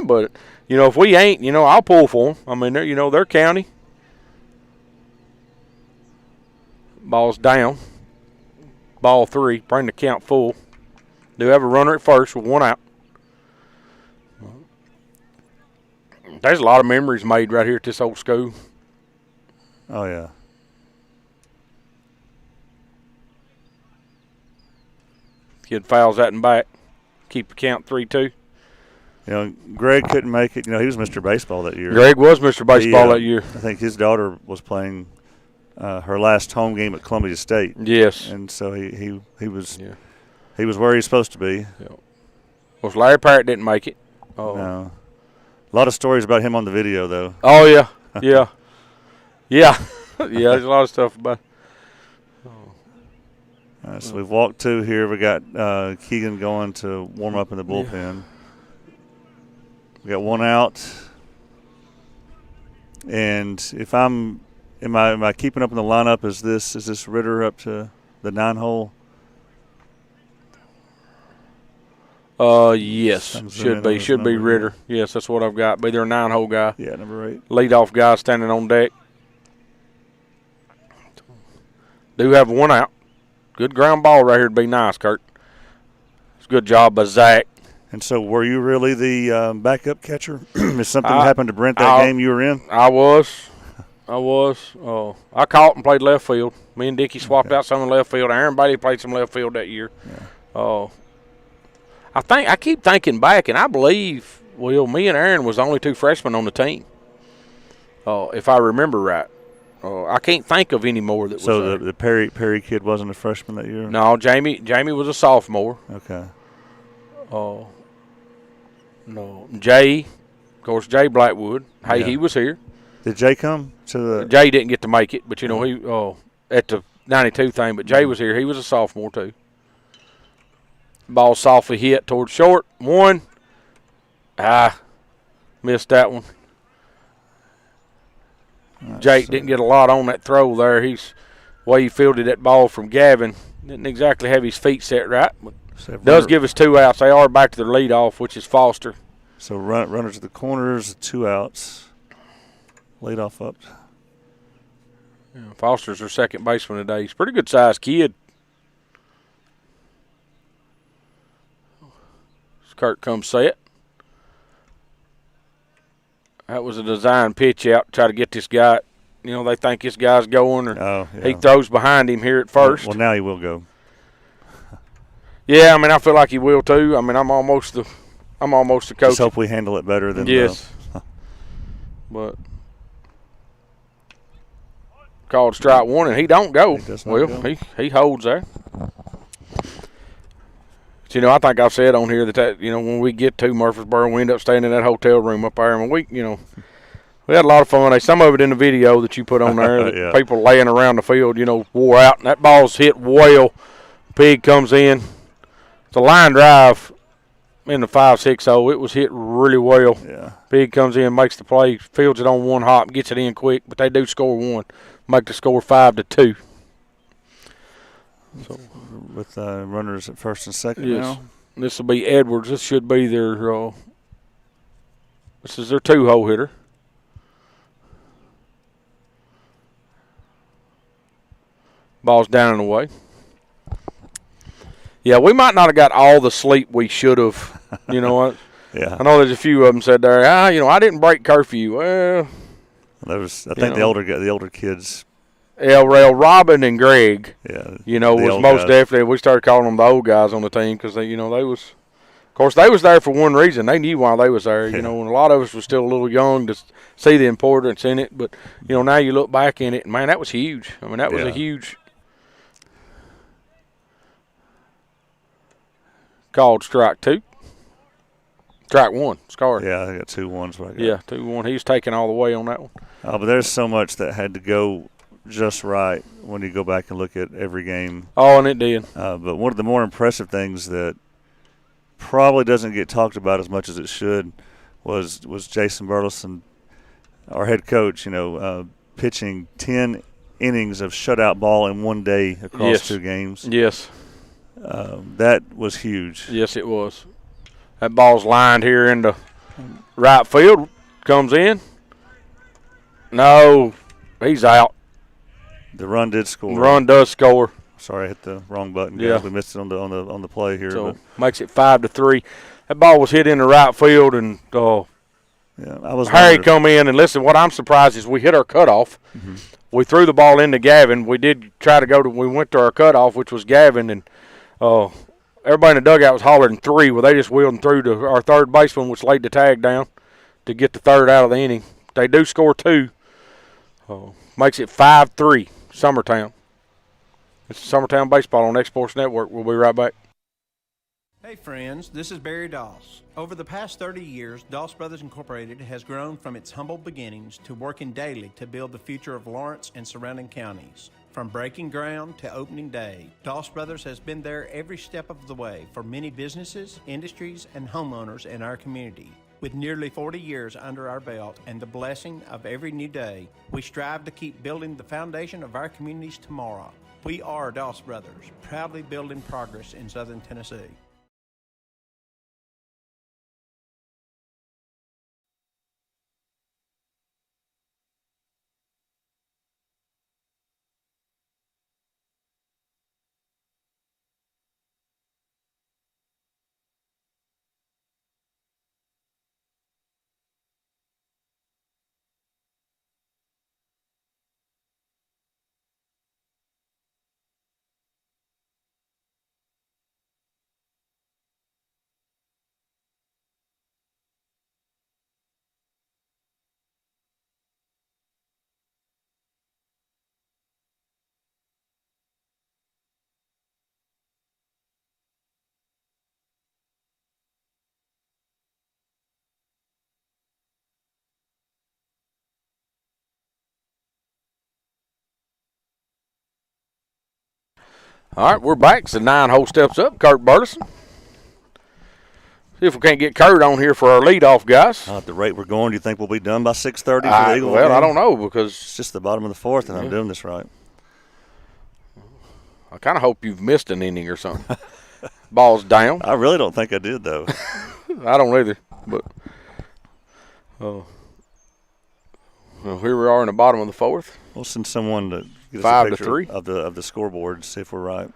But if we ain't, I'll pull for them. I mean, they're county. Ball's down. Ball 3. Bring the count full. Do have a runner at first with 1 out. There's a lot of memories made right here at this old school. Oh, yeah. Kid fouls that and back. Keep the count 3-2. Greg couldn't make it. He was Mr. Baseball that year. Greg was Mr. Baseball that year. I think his daughter was playing her last home game at Columbia State. Yes. And so he was where he was supposed to be. Yeah. Well, Larry Parrott didn't make it. Oh. No. A lot of stories about him on the video, though. Oh, yeah. Yeah. Yeah. Yeah, there's a lot of stuff about it. All right, so we've walked 2 here. We got Keegan going to warm up in the bullpen. Yeah. We got 1 out. And if am I keeping up in the lineup? Is this Ritter up to the 9-hole? Yes, should be Ritter. Yes, that's what I've got. Be their 9-hole guy. Yeah, number 8. Leadoff guy standing on deck. Do have 1 out. Good ground ball right here to be nice, Kurt. It's a good job by Zach. And so, were you really the backup catcher? If something happened to Brent that game you were in? I was. I caught and played left field. Me and Dickie swapped out some in left field. Aaron Bailey played some left field that year. Yeah. I keep thinking back, and I believe, me and Aaron was the only 2 freshmen on the team. If I remember right. I can't think of any more that was So the Perry kid wasn't a freshman that year? No, Jamie was a sophomore. Okay. No. Jay, of course, Jay Blackwood. Hey, he was here. Did Jay come to the? Jay didn't get to make it, but he at the 92 thing. But Jay was here. He was a sophomore too. Ball softly hit towards short. 1. Missed that one. Jake didn't get a lot on that throw there. Way he fielded that ball from Gavin. Didn't exactly have his feet set right, but does give us 2 outs. They are back to their leadoff, which is Foster. So runner to the corners, 2 outs. Leadoff up. Yeah, Foster's their second baseman today. He's a pretty good sized kid. Kurt comes set. That was a design pitch out to try to get this guy. They think this guy's going, or he throws behind him here at first. Well, now he will go. Yeah, I feel like he will too. I'm almost the coach. Just hope we handle it better than yes. But called strike 1, and he don't go. He does not go. He holds there. So, I think I've said on here that when we get to Murfreesboro, we end up staying in that hotel room up there. And we had a lot of fun. Some of it in the video that you put on there, that Yeah. people laying around the field, wore out. And that ball's hit well. Pig comes in. It's a line drive in the 5-6-0. It was hit really well. Yeah. Pig comes in, makes the play, fields it on one hop, gets it in quick, but they do score one, make the score 5-2. So with runners at first and second yes, now. This will be Edwards. This should be their. This is their 2-hole hitter. Ball's down and away. Yeah, we might not have got all the sleep we should have. You know what? Yeah. I know there's a few of them said there. I didn't break curfew. Well, there was. I think the older kids. Robin and Greg. Yeah. Was most guys. definitely. We started calling them the old guys on the team because they was. Of course, they was there for one reason. They knew why they was there. And a lot of us was still a little young to see the importance in it. But now you look back in it, and man, that was huge. I mean, that was a huge. Called strike 2. Strike 1. Scarred. Yeah, I got 2 ones. Right. Yeah, 2-1. He was taking all the way on that one. Oh, but there's so much that had to go just right when you go back and look at every game. Oh, and it did. But one of the more impressive things that probably doesn't get talked about as much as it should was Jason Burleson, our head coach, pitching 10 innings of shutout ball in one day across 2 games. Yes. That was huge. Yes, it was. That ball's lined here in the right field. Comes in. No, he's out. The run did score. The run does score. Sorry, I hit the wrong button. Yeah, we missed it on the play here. So makes it 5-3. That ball was hit in the right field, and Harry come in and listen. What I'm surprised is we hit our cutoff. Mm-hmm. We threw the ball into Gavin. We did try to we went to our cutoff, which was Gavin, and everybody in the dugout was hollering 3. Well, they just wheeled through to our third baseman, which laid the tag down to get the third out of the inning. They do score 2. Makes it 5-3, Summertown. It's Summertown Baseball on X-Sports Network. We'll be right back. Hey friends, this is Barry Doss. Over the past 30 years, Doss Brothers Incorporated has grown from its humble beginnings to working daily to build the future of Lawrence and surrounding counties. From breaking ground to opening day, Doss Brothers has been there every step of the way for many businesses, industries, and homeowners in our community. With nearly 40 years under our belt and the blessing of every new day, we strive to keep building the foundation of our community's tomorrow. We are Doss Brothers, proudly building progress in Southern Tennessee. All right, we're back. It's the 9-hole steps up. Kurt Burleson. See if we can't get Kurt on here for our leadoff, guys. At the rate we're going, do you think we'll be done by 6:30 for the Eagles? Well, I don't know because it's just the bottom of the 4th, and I'm doing this right. I kind of hope you've missed an inning or something. Ball's down. I really don't think I did, though. I don't either. But well, here we are in the bottom of the 4th. We'll send someone to get us a picture 5-3 of the scoreboard to see if we're right.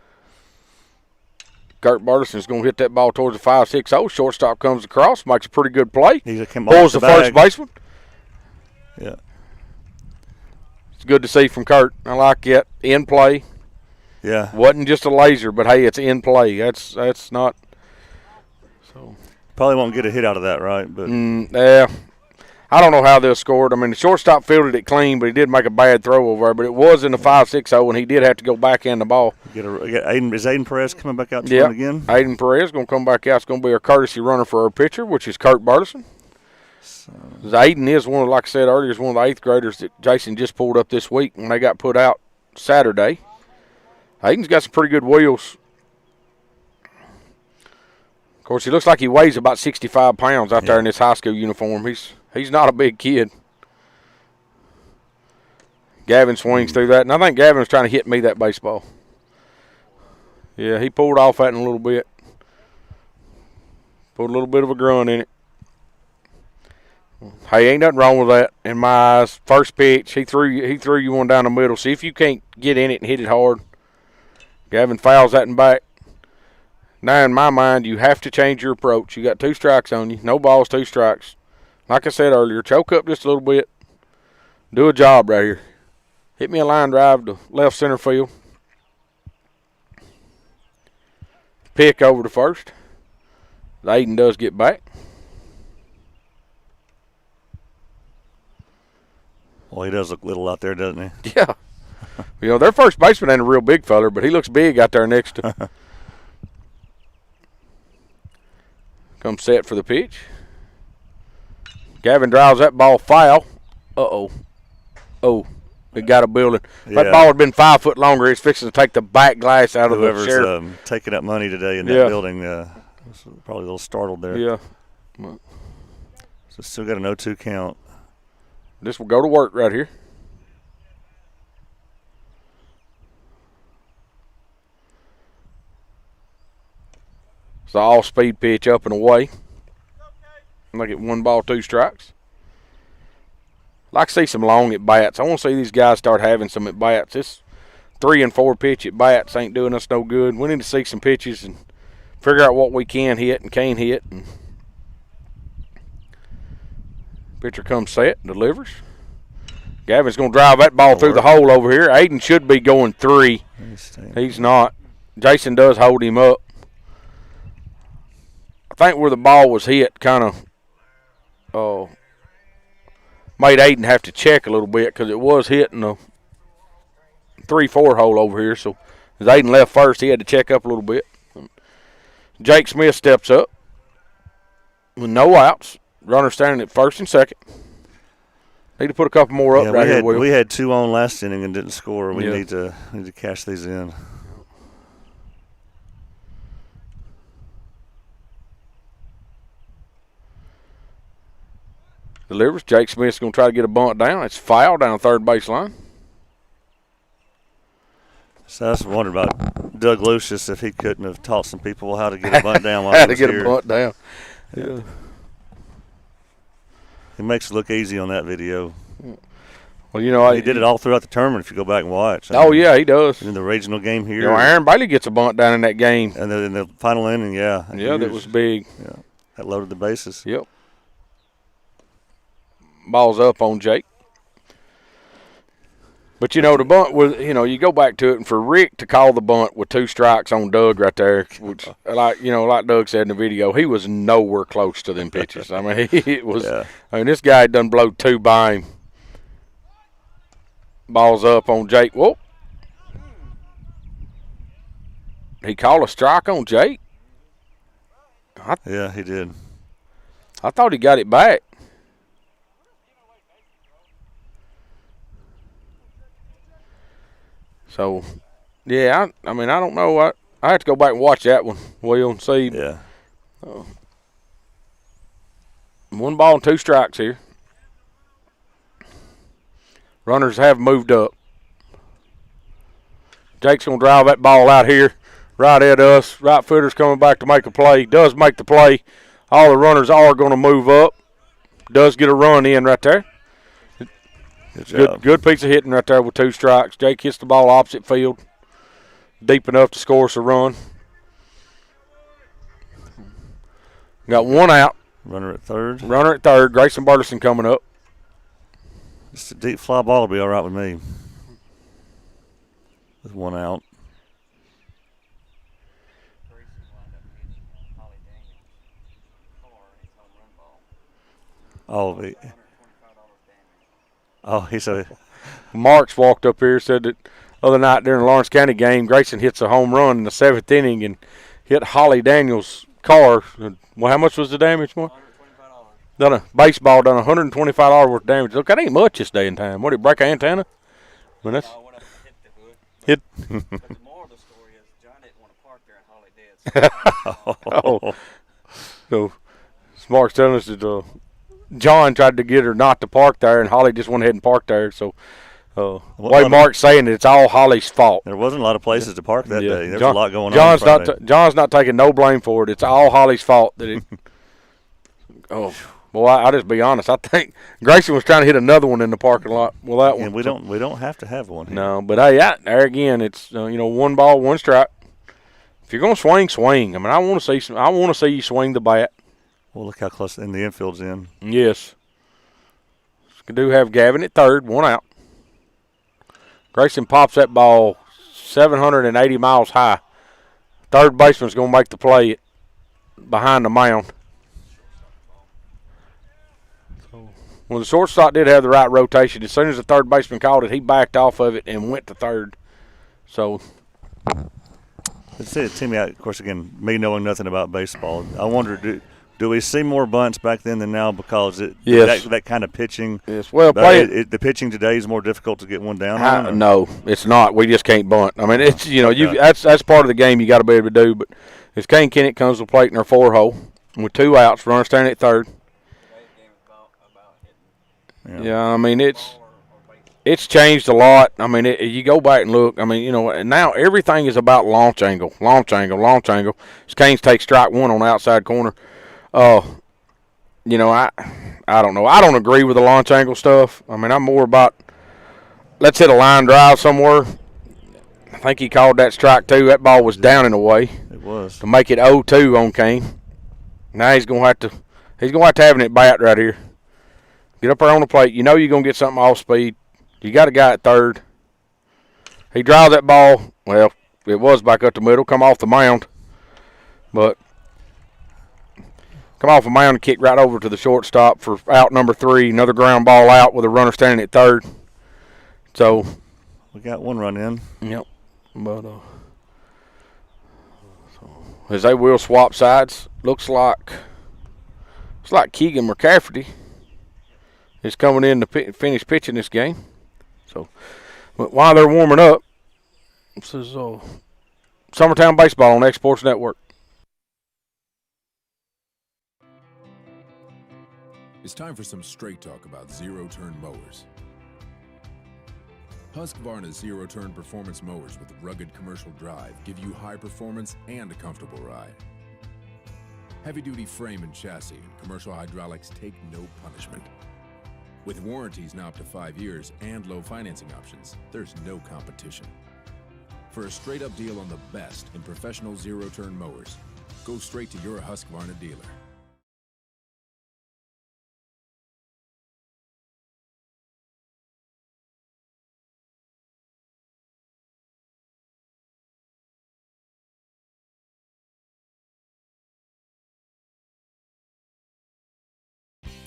Kurt Burleson's going to hit that ball towards the 5-6-0. Shortstop comes across, makes a pretty good play. He came pulls the first baseman. Yeah. It's good to see from Kurt. I like it. In play. Yeah. Wasn't just a laser, but, hey, it's in play. That's not. So Probably won't get a hit out of that, right? But yeah. I don't know how they'll score it. I mean, the shortstop fielded it clean, but he did make a bad throw over there. But it was in the 5-6 hole, and he did have to go back in the ball. Is Aiden Perez coming back out to run again? Aiden Perez is going to come back out. It's going to be a courtesy runner for our pitcher, which is Kurt Burleson. Aiden is one of, like I said earlier, is one of the 8th graders that Jason just pulled up this week when they got put out Saturday. Aiden's got some pretty good wheels. Of course, he looks like he weighs about 65 pounds out there in this high school uniform. He's not a big kid. Gavin swings through that, and I think Gavin was trying to hit me that baseball. Yeah, he pulled off that in a little bit. Put a little bit of a grunt in it. Hey, ain't nothing wrong with that in my eyes. First pitch, he threw you one down the middle. See if you can't get in it and hit it hard. Gavin fouls that in back. Now, in my mind, you have to change your approach. You got 2 strikes on you. No balls, 2 strikes. Like I said earlier, choke up just a little bit. Do a job right here. Hit me a line drive to left center field. Pick over to first. Aiden does get back. Well, he does look little out there, doesn't he? Yeah. You know, their first baseman ain't a real big feller, but he looks big out there next to. Comes set for the pitch. Gavin drives that ball foul. Uh-oh. Oh, it got a building. If that ball had been 5 foot longer, it's fixing to take the back glass out of the chair. Whoever's taking up money today in that building was probably a little startled there. Yeah. So still got an 0-2 count. This will go to work right here. It's an all-speed pitch up and away. Look at 1 ball, 2 strikes. Like to see some long at bats. I want to see these guys start having some at bats. This 3 and 4 pitch at bats ain't doing us no good. We need to see some pitches and figure out what we can hit and can't hit. And pitcher comes set, delivers. Gavin's going to drive that ball through the hole over here. Aiden should be going 3. He's not. Jason does hold him up. I think where the ball was hit kind of made Aiden have to check a little bit because it was hitting the 3-4 hole over here. So as Aiden left first, he had to check up a little bit. Jake Smith steps up with no outs. Runner standing at first and second. Need to put a couple more up right here. We had 2 on last inning and didn't score. We need to cash these in. Delivers. Jake Smith's going to try to get a bunt down. It's foul down third baseline. So I was wondering about Doug Lucius if he couldn't have taught some people how to get a bunt down while he was here. How to get a bunt down. Yeah. He makes it look easy on that video. Well, you know, he did it all throughout the tournament if you go back and watch. Yeah, he does. In the regional game here. You know, Aaron Bailey gets a bunt down in that game. And in the final inning, Yeah, that was big. Yeah, that loaded the bases. Yep. Ball's up on Jake. But, you know, the bunt was, you know, you go back to it, and for Rick to call the bunt with 2 strikes on Doug right there, which, like Doug said in the video, he was nowhere close to them pitches. I mean, it was, I mean, this guy had done blowed 2 by him. Ball's up on Jake. Whoa. He called a strike on Jake? Yeah, he did. I thought he got it back. So, yeah, I mean, I don't know. I have to go back and watch that one, Will, and see. Yeah. 1 ball and 2 strikes here. Runners have moved up. Jake's going to drive that ball out here, right at us. Right footer's coming back to make a play. Does make the play. All the runners are going to move up. Does get a run in right there. Good piece of hitting right there with 2 strikes. Jake hits the ball opposite field. Deep enough to score us a run. Got 1 out. Runner at third. Grayson Burleson coming up. Just a deep fly ball will be all right with me. With 1 out. Oh, Oh, he said. Marks walked up here, said that other night during the Lawrence County game, Grayson hits a home run in the 7th inning and hit Holly Daniels' car. Well, how much was the damage, more? Done a baseball, done $125 worth of damage. Look, that ain't much this day and time. What, did it break an antenna? I mean, that's hit. But the moral of the story is John didn't want to park there and Holly did. Oh. So, Mark's telling us that John tried to get her not to park there, and Holly just went ahead and parked there. So, way Mark's saying that it's all Holly's fault. There wasn't a lot of places to park that day. There's a lot going John's on. John's not taking no blame for it. It's all Holly's fault that it. Oh, boy, I just be honest. I think Grayson was trying to hit another one in the parking lot. Well, that one. And we don't have to have one here. No, but hey, there again, it's one ball, one strike. If you're gonna swing, swing. I mean, I want to see you swing the bat. Well, look how close in the infield's in. Yes. We do have Gavin at third, one out. Grayson pops that ball 780 miles high. Third baseman's going to make the play behind the mound. Well, the shortstop did have the right rotation. As soon as the third baseman called it, he backed off of it and went to third. So, let's see, Timmy, of course, again, me knowing nothing about baseball, I wonder, do we see more bunts back then than now because that kind of pitching? Yes. Well, the pitching today is more difficult to get one down on? No, it's not. We just can't bunt. I mean, it's that's part of the game you got to be able to do. But as Kane Kennett comes to the plate in our 4-hole with 2 outs, runner standing at third. Yeah, I mean it's changed a lot. I mean, you go back and look. I mean, and now everything is about launch angle. As Canes takes strike one on the outside corner. I don't know. I don't agree with the launch angle stuff. I mean, I'm more about let's hit a line drive somewhere. I think he called that strike 2. That ball was down and away. It was. To make it 0-2 on Kane. Now he's gonna have to have an at bat right here. Get up there on the plate. You know you're gonna get something off speed. You got a guy at third. He drives that ball. Well, it was back up the middle. Come off the mound, but. Come off a mound and kick right over to the shortstop for out number 3. Another ground ball out with a runner standing at third. So we got one run in. Yep. But as they will swap sides, looks like Keegan McCafferty is coming in to finish pitching this game. So while they're warming up, this is Summertown Baseball on X Sports Network. It's time for some straight talk about zero-turn mowers. Husqvarna's zero-turn performance mowers with rugged commercial drive give you high performance and a comfortable ride. Heavy-duty frame and chassis and commercial hydraulics take no punishment. With warranties now up to 5 years and low financing options, there's no competition. For a straight-up deal on the best in professional zero-turn mowers, go straight to your Husqvarna dealer.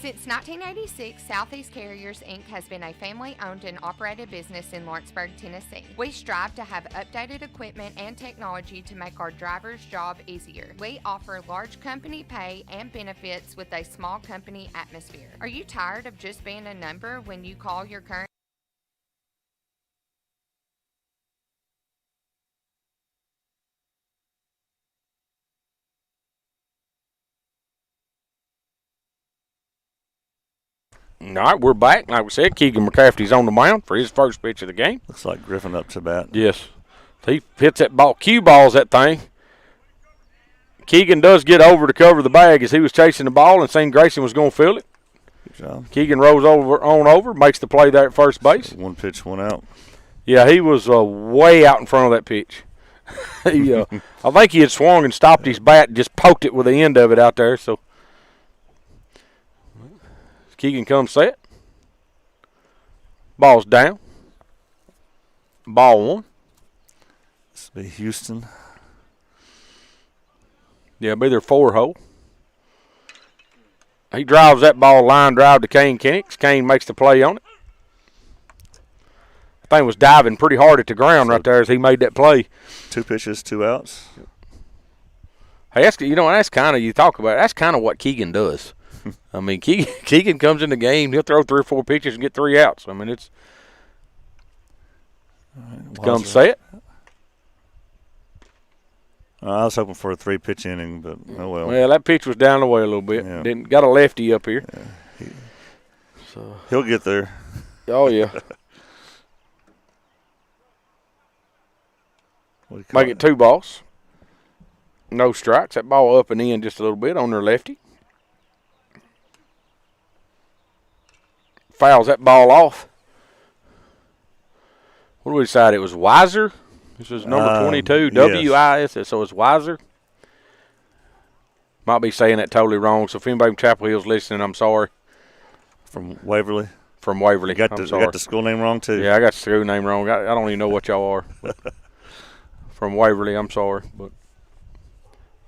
Since 1986, Southeast Carriers, Inc. has been a family-owned and operated business in Lawrenceburg, Tennessee. We strive to have updated equipment and technology to make our drivers' job easier. We offer large company pay and benefits with a small company atmosphere. Are you tired of just being a number when you call your current All right, we're back. Like we said, Keegan McCafferty's on the mound for his first pitch of the game. Looks like Griffin up to bat. Yes. He hits that ball. Cue balls that thing. Keegan does get over to cover the bag as he was chasing the ball and saying Grayson was going to field it. Good job. Keegan rolls over, makes the play there at first base. One pitch, one out. Yeah, he was way out in front of that pitch. I think he had swung and stopped his bat and just poked it with the end of it out there. So Keegan comes set. Ball's down. Ball 1. This will be Houston. Yeah, be their 4-hole. He drives that ball line drive to Kane Kennix. Kane makes the play on it. thing was diving pretty hard at the ground right there as he made that play. 2 pitches, 2 outs. Hey, that's kind of, you talk about it, that's kind of what Keegan does. I mean, Keegan comes in the game, he'll throw 3 or 4 pitches and get 3 outs. I mean, it's come set. I was hoping for a 3-pitch inning, but oh well. Well, that pitch was down the way a little bit. Yeah. Didn't got a lefty up here. Yeah, so he'll get there. Oh yeah. Make it 2 balls. No strikes. That ball up and in just a little bit on their lefty. Fouls that ball off. What do we decide? It was Weiser. This is number 22, W-I-S, so it's Weiser. Might be saying that totally wrong, so if anybody from Chapel Hill's listening, I'm sorry. From Waverly? From Waverly. You got the school name wrong, too? Yeah, I got the school name wrong. I don't even know what y'all are. From Waverly, I'm sorry. But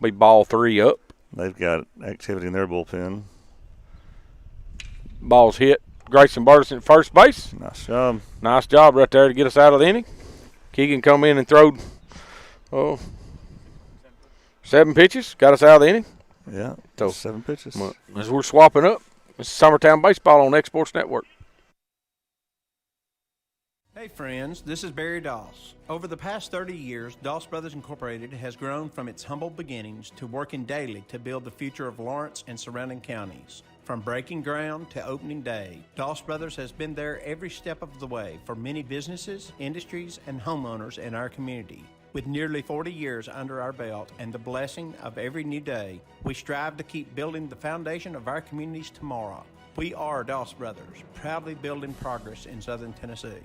be ball 3 up. They've got activity in their bullpen. Ball's hit. Grayson Burleson at first base. Nice job. Nice job right there to get us out of the inning. Keegan come in and throwed 7 pitches. Got us out of the inning. Yeah, so 7 pitches. As we're swapping up, this is Summertown Baseball on X Sports Network. Hey friends, this is Barry Doss. Over the past 30 years, Doss Brothers Incorporated has grown from its humble beginnings to working daily to build the future of Lawrence and surrounding counties. From breaking ground to opening day, Doss Brothers has been there every step of the way for many businesses, industries, and homeowners in our community. With nearly 40 years under our belt and the blessing of every new day, we strive to keep building the foundation of our community's tomorrow. We are Doss Brothers, proudly building progress in Southern Tennessee.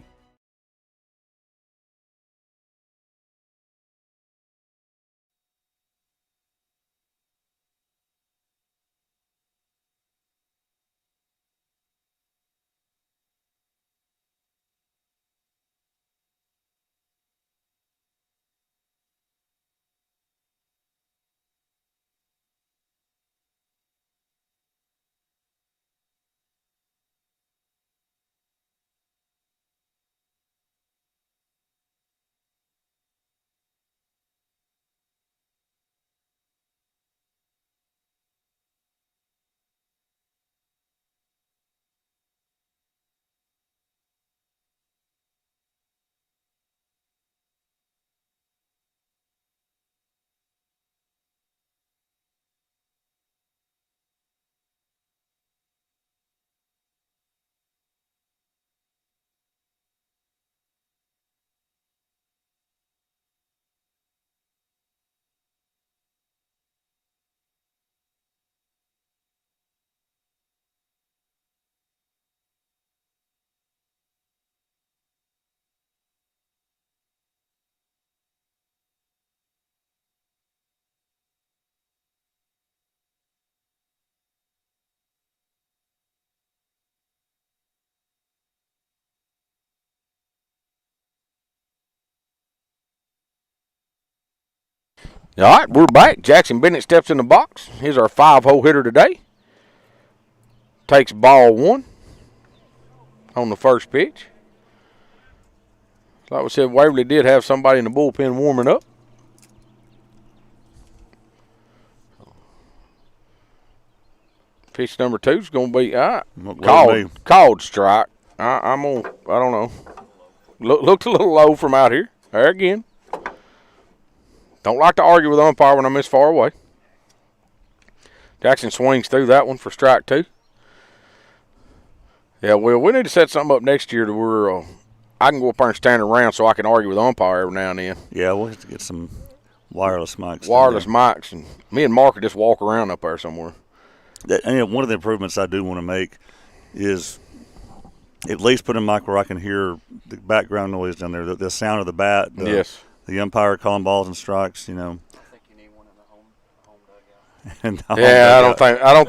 All right, we're back. Jackson Bennett steps in the box. He's our 5-hole hitter today. Takes ball 1 on the first pitch. Like we said, Waverly did have somebody in the bullpen warming up. Pitch number 2 is going to be called strike. I don't know. Looked a little low from out here. There again. Don't like to argue with the umpire when I'm this far away. Jackson swings through that one for strike 2. Yeah, well, we need to set something up next year to where I can go up there and stand around so I can argue with the umpire every now and then. Yeah, we'll have to get some wireless mics. Wireless mics, and me and Mark could just walk around up there somewhere. And one of the improvements I do want to make is at least put a mic where I can hear the background noise down there, the sound of the bat. Yes. The umpire calling balls and strikes, you know. I think you need one in the home dugout. Yeah, I don't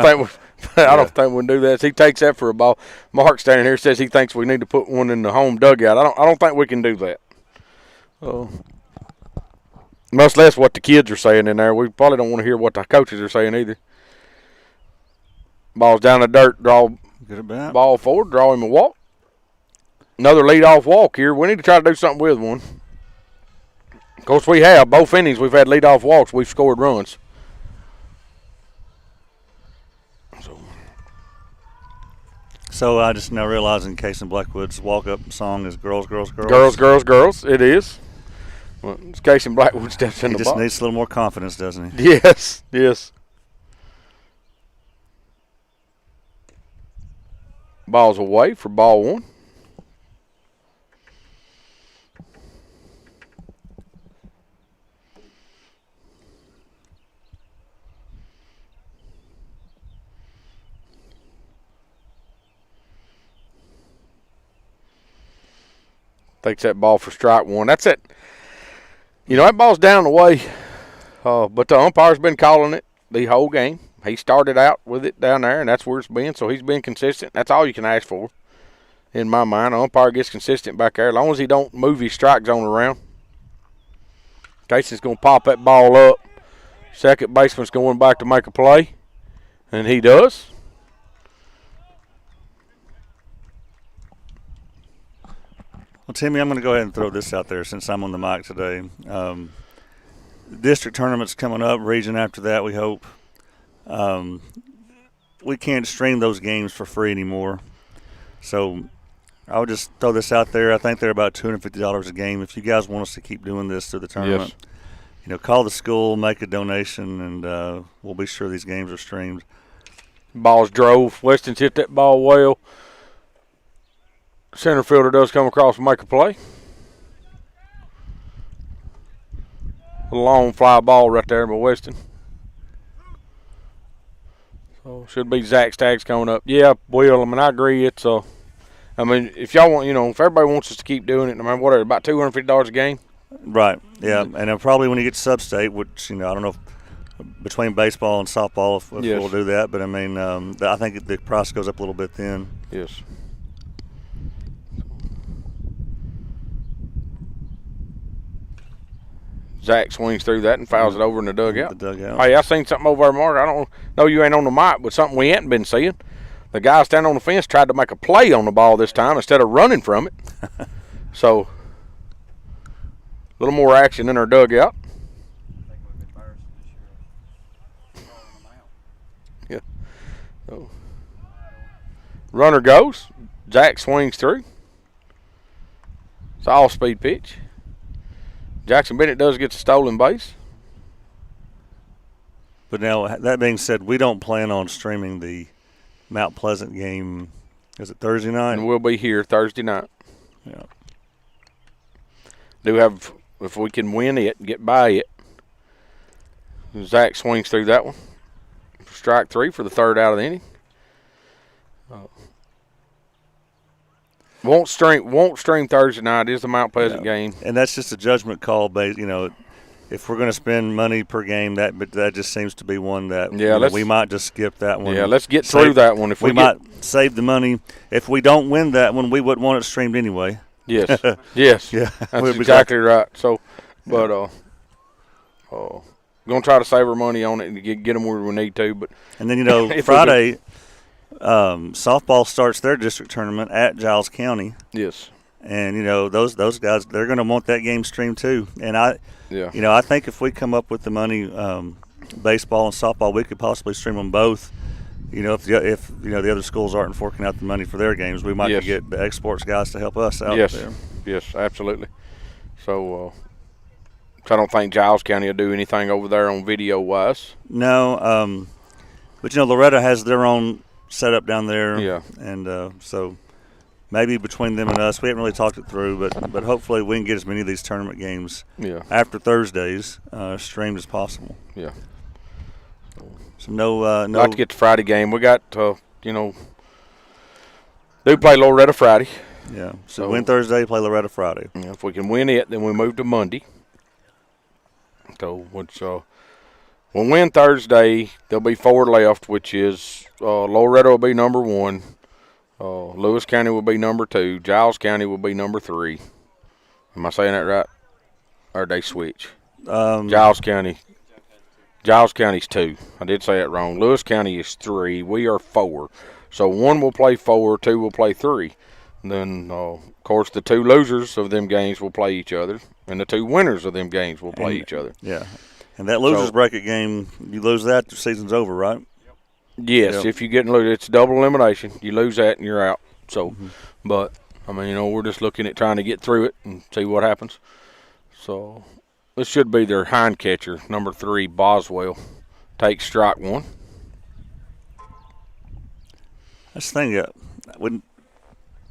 think we can do that. He takes that for a ball. Mark standing here says he thinks we need to put one in the home dugout. I don't think we can do that. Much less what the kids are saying in there. We probably don't want to hear what the coaches are saying either. Ball's down the dirt, draw ball forward, draw him a walk. another leadoff walk here. We need to try to do something with one. Of course, we have. Both innings we've had leadoff walks. We've scored runs. So I just now realizing Case and Blackwood's walk-up song is Girls, Girls, Girls. Girls, Girls, Girls. It is. Well, it's Case and Blackwood steps in the box. He just needs a little more confidence, doesn't he? Yes, yes. Ball's away for ball one. Takes that ball for strike one. That's it. You know, that ball's down the way, but the umpire's been calling it the whole game. He started out with it down there, and that's where it's been, so he's been consistent. That's all you can ask for, in my mind. The umpire gets consistent back there. As long as he don't move his strike zone around. Casey's going to pop that ball up. Second baseman's going back to make a play, and he does. Well, Timmy, I'm going to go ahead and throw this out there since I'm on the mic today. District tournament's coming up, region after that, we hope. We can't stream those games for free anymore. So I'll just throw this out there. I think they're about $250 a game. If you guys want us to keep doing this through the tournament, you know, call the school, make a donation, and we'll be sure these games are streamed. Ball's drove. Weston's hit that ball well. Center fielder does come across and make a play. A long fly ball right there by Weston. So should be Zach Staggs coming up. Yeah, well, I mean, I agree. It's I mean, if y'all want, you know, if everybody wants us to keep doing it, I mean, what are it, about $250 a game? Right. Yeah, and then probably when you get to sub-state, which, you know, I don't know if between baseball and softball if we'll do that, but I mean, I think the price goes up a little bit then. Yes. Zach swings through that and fouls it over in the dugout. Hey, I seen something over there, Mark. I don't know you ain't on the mic, but something we hadn't been seeing. The guy standing on the fence tried to make a play on the ball this time instead of running from it. So, a little more action in our dugout. Yeah. So, runner goes. Zach swings through. It's an all-speed pitch. Jackson Bennett does get the stolen base. But now, that being said, we don't plan on streaming the Mount Pleasant game. Is it Thursday night? And we'll be here Thursday night. Yeah. Do have, if we can win it, get by it. Zach swings through that one. Strike three for the third out of the inning. Won't stream Thursday night. It is the Mount Pleasant game, and that's just a judgment call. Based, you know, if we're going to spend money per game, that just seems to be one that we might just skip that one. Yeah, let's get through that one. If we might save the money, if we don't win that one, we wouldn't want it streamed anyway. Yes, yes, yeah, that's exactly right. So, but gonna try to save our money on it and get them where we need to. But and then, you know, Friday. Softball starts their district tournament at Giles County. Yes, and you know those guys, they're going to want that game streamed too. And you know, I think if we come up with the money, baseball and softball, we could possibly stream them both. You know, if you know the other schools aren't forking out the money for their games, we might get the exports guys to help us out there. Yes, absolutely. So, I don't think Giles County will do anything over there on video wise. No, but you know Loretta has their own set up down there, and so maybe between them and us, we haven't really talked it through, but hopefully we can get as many of these tournament games after Thursdays streamed as possible. Yeah. So no. Like to get the Friday game. We got you know, do play Loretta Friday. Yeah. So win Thursday, play Loretta Friday. Yeah, if we can win it, then we move to Monday. So which we'll win Thursday. There'll be 4 left, which is Loretta will be number 1. Lewis County will be number 2. Giles County will be number 3. Am I saying that right? Or they switch? Giles County's 2. I did say it wrong. Lewis County is 3. We are 4. So 1 will play 4, 2 will play 3. Then, of course, the two losers of them games will play each other, and the two winners of them games will play each other. Yeah. And that losers bracket game, you lose that, the season's over, right? Yes, if you get in lose, it's double elimination. You lose that and you're out. So, but, I mean, we're just looking at trying to get through it and see what happens. So, this should be their hind catcher, number 3, Boswell. Takes strike 1. That's the thing. We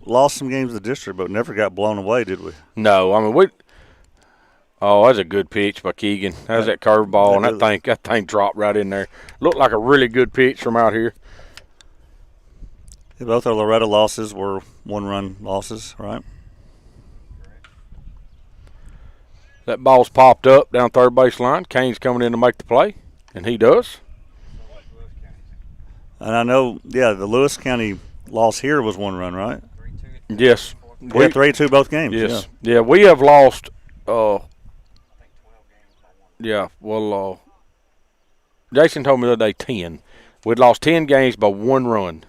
lost some games in the district, but never got blown away, did we? No, I mean, oh, that's a good pitch by Keegan. That's that curveball, and that thing dropped right in there. Looked like a really good pitch from out here. Yeah, both our Loretta losses were 1-run losses, right? That ball's popped up down third base line. Kane's coming in to make the play, and he does. And I know, the Lewis County loss here was 1 run, right? Yes. We had 3-2 both games. Yes. Yeah, we have lost Jason told me the other day 10. We'd lost 10 games by 1 run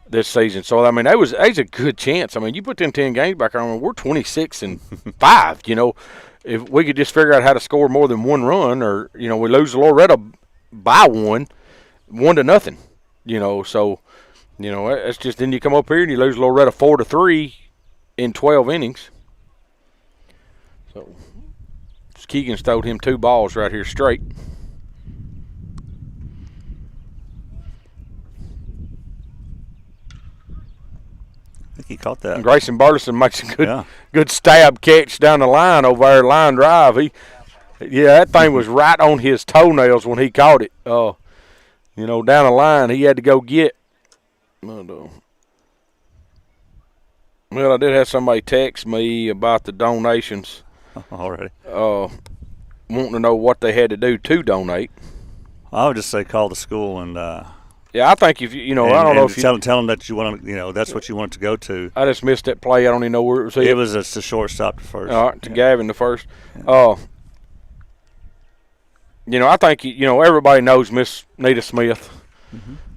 this season. So, I mean, that was a good chance. I mean, you put them 10 games back on, we're 26-5, If we could just figure out how to score more than 1 run, or, we lose to Loretta by 1-0, so, it's just, then you come up here and you lose Loretta 4-3 in 12 innings. So, Keegan's throwed him 2 balls right here straight. I think he caught that. And Grayson Burleson makes a good stab catch down the line over there, line drive. That thing was right on his toenails when he caught it. Down the line, he had to go get. Well, I did have somebody text me about the donations. Already. Wanting to know what they had to do to donate. I would just say call the school and. I think if I don't know if you tell them that you want to, that's what you want it to go to. I just missed that play. I don't even know where it was. It was a shortstop to first. All right, to Gavin to first. I think everybody knows Miss Nita Smith.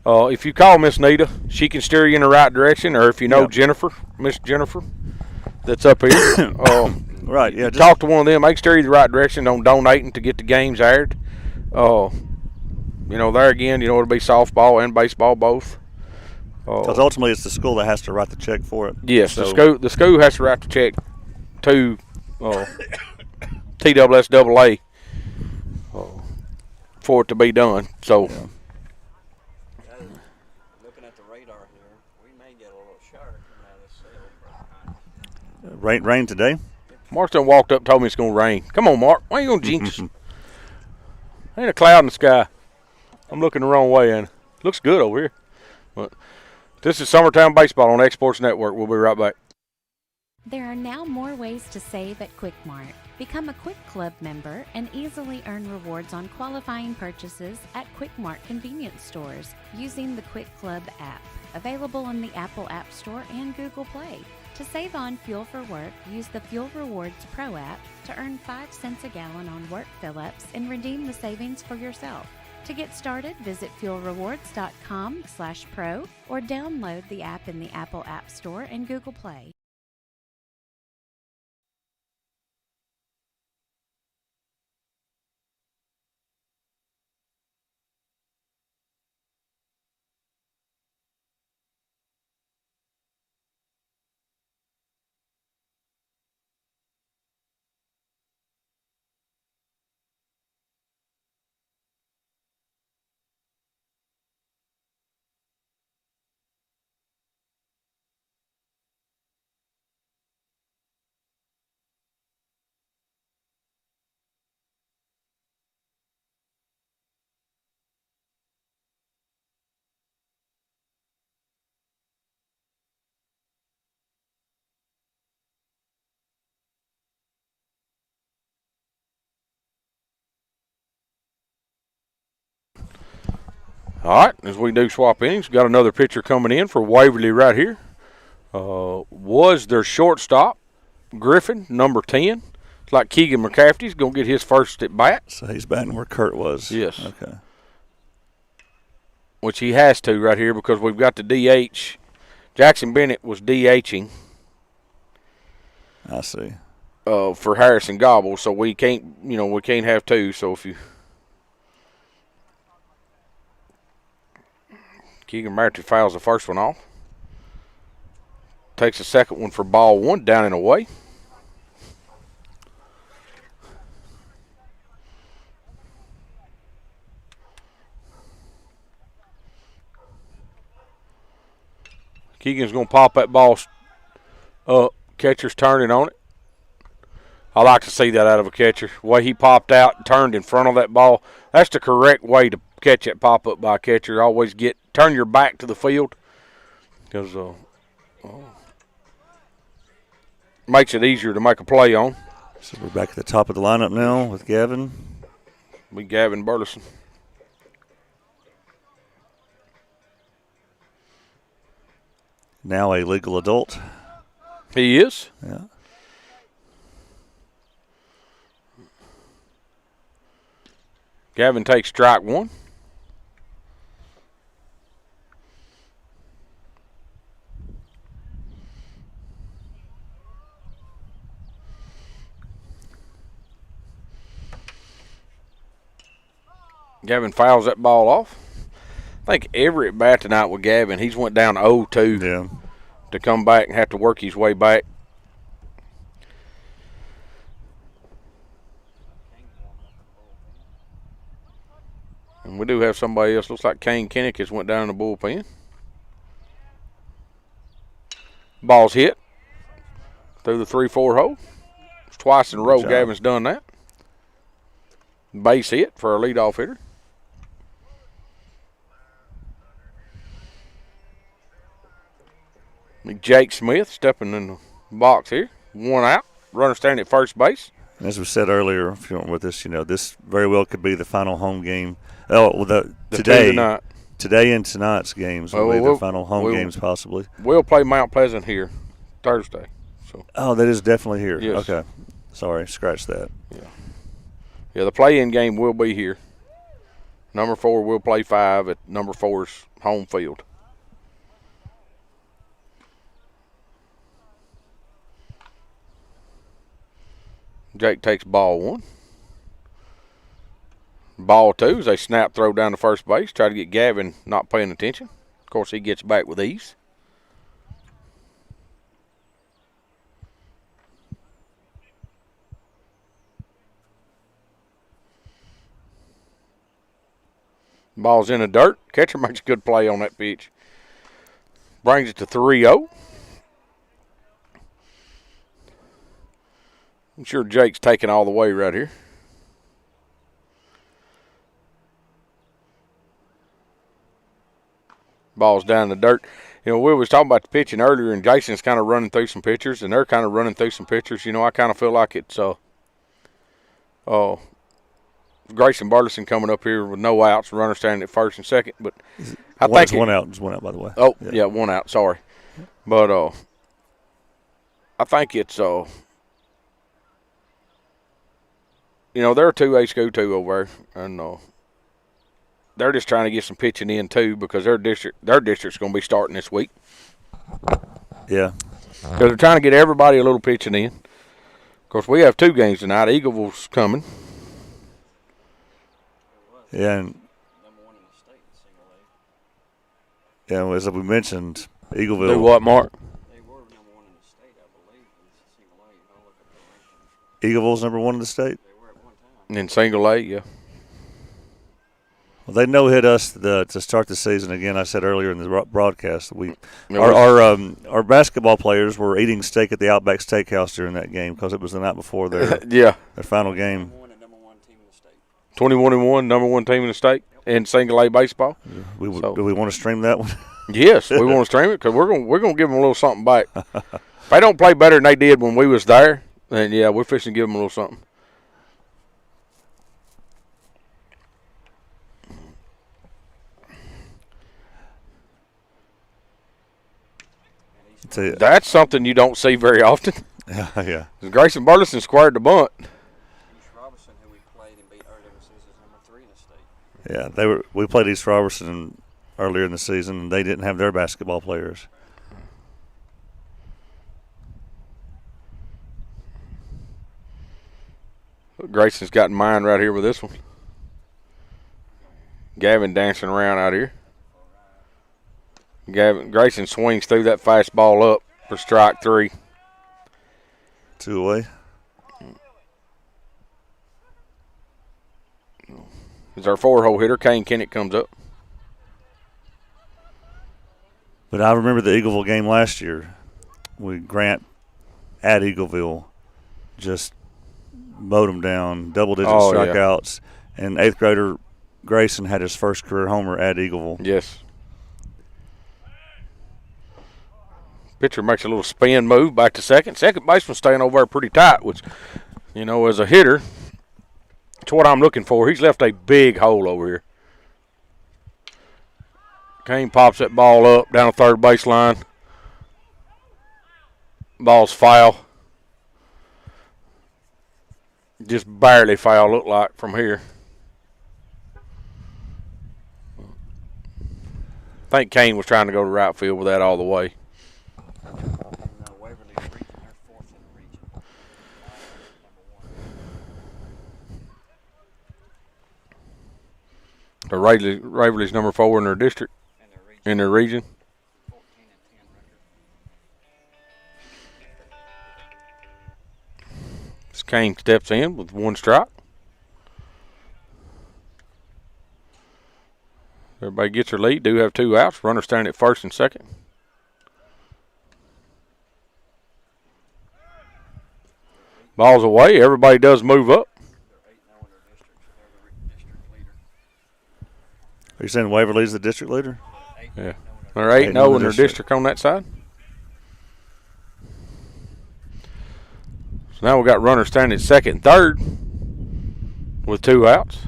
If you call Miss Nita, she can steer you in the right direction. Or if you know Miss Jennifer, that's up here. Right, yeah. Talk to one of them. They can steer you the right direction on donating to get the games aired. There again, it'll be softball and baseball both. Because ultimately it's the school that has to write the check for it. Yes, so. the school has to write the check to TSSAA for it to be done. So. Looking at the radar here, we may get a little shower coming out of this cell. Rain today? Mark done walked up and told me it's going to rain. Come on, Mark. Why are you going to jinx us? Ain't a cloud in the sky. I'm looking the wrong way, and it looks good over here. But this is Summertown Baseball on Exports Network. We'll be right back. There are now more ways to save at Quick Mart. Become a Quick Club member and easily earn rewards on qualifying purchases at Quick Mart convenience stores using the Quick Club app, available on the Apple App Store and Google Play. To save on fuel for work, use the Fuel Rewards Pro app to earn 5 cents a gallon on work fill-ups and redeem the savings for yourself. To get started, visit fuelrewards.com/pro or download the app in the Apple App Store and Google Play. All right, as we do swap innings, got another pitcher coming in for Waverly right here. Was their shortstop, Griffin, number 10. It's like Keegan McCafferty's going to get his first at bat. So he's batting where Kurt was. Yes. Okay. Which he has to right here because we've got the DH. Jackson Bennett was DHing. I see. For Harrison Gobble, so we can't have two. So if you Keegan Marty fouls the first one off, takes the second one for ball one, down and away. Keegan's going to pop that ball up. Catcher's turning on it. I like to see that out of a catcher. The way he popped out and turned in front of that ball, that's the correct way to catch that pop-up by a catcher. Always turn your back to the field because makes it easier to make a play on. So we're back at the top of the lineup now with Gavin. Gavin Burleson. Now a legal adult. He is. Yeah. Gavin takes strike one. Gavin fouls that ball off. I think every at bat tonight with Gavin, he's went down 0-2 to come back and have to work his way back. And we do have somebody else. Looks like Kane Kinnick has went down in the bullpen. Ball's hit through the 3-4 hole. It's twice in a row Gavin's done that. Base hit for our leadoff hitter. Jake Smith stepping in the box here. One out. Runner standing at first base. And as we said earlier, if you weren't with us, this very well could be the final home game. Oh, well, today and tonight's games will be the final home games possibly. We'll play Mount Pleasant here Thursday. So. Oh, that is definitely here. Yes. Okay. Sorry, scratch that. Yeah, the play-in game will be here. Number 4 will play 5 at number 4's home field. Jake takes ball one. Ball two is a snap throw down to first base. Try to get Gavin not paying attention. Of course, he gets back with ease. Ball's in the dirt. Catcher makes a good play on that pitch. Brings it to 3-0. I'm sure Jake's taking all the way right here. Ball's down in the dirt. We was talking about the pitching earlier, and Jason's kind of running through some pitchers, and they're kind of running through some pitchers. I kind of feel like it's Grayson Burleson coming up here with no outs, runner standing at first and second. But I think it's one out. It's one out, by the way. Oh, yeah, one out. Sorry. But I think it's there are two A-School two over there, and they're just trying to get some pitching in too because their district's going to be starting this week. Yeah. Because they're trying to get everybody a little pitching in. Of course, we have 2 games tonight. Eagleville's coming. Yeah, and as we mentioned, Eagleville. Do what, Mark? They were number 1 in the state, I believe, in single A. I'll look up the ranking. Eagleville's number 1 in the state? They were at one time. In single A, yeah. Well, they no-hit us to start the season. Again, I said earlier in the broadcast, our basketball players were eating steak at the Outback Steakhouse during that game because it was the night before their their final game. 21-1, number 1 team in the state in single A baseball. Do we want to stream that one? Yes, we want to stream it because we're gonna give them a little something back. If they don't play better than they did when we was there, then we're fixing to give them a little something. That's something you don't see very often. Yeah. Grayson Burleson squared the bunt. Yeah, we played East Robertson earlier in the season, and they didn't have their basketball players. Grayson's got in mind right here with this one. Gavin dancing around out here. Grayson swings through that fastball up for strike 3. 2 away. Is our 4-hole hitter. Kane Kennett comes up. But I remember the Eagleville game last year. Grant at Eagleville just mowed them down, double-digit strikeouts. Yeah. And 8th grader Grayson had his first career homer at Eagleville. Yes. Pitcher makes a little spin move back to second. Second baseman staying over there pretty tight, which, you know, as a hitter, it's what I'm looking for. He's left a big hole over here. Kane pops that ball up down the third baseline. Ball's foul. Just barely foul, look like, from here. I think Kane was trying to go to right field with that all the way. Waverly's number 4 in their district, in their region. Kane steps in with 1 strike. Everybody gets their lead. Do have 2 outs. Runner standing at first and second. Ball's away. Everybody does move up. Are you saying Waverly's the district leader? Yeah. They're 8-0 in their district on that side. So now we got runners standing at second and third with 2 outs.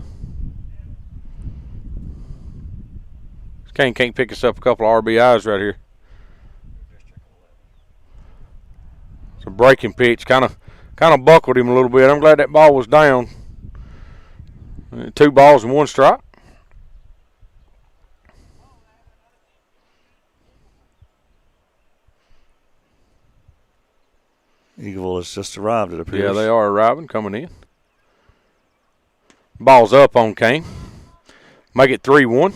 Kane can't pick us up a couple of RBIs right here. It's a breaking pitch, kind of buckled him a little bit. I'm glad that ball was down. 2 balls and 1 strike. Eagleville has just arrived, it appears. Yeah, they are arriving, coming in. Ball's up on Kane. Make it 3-1.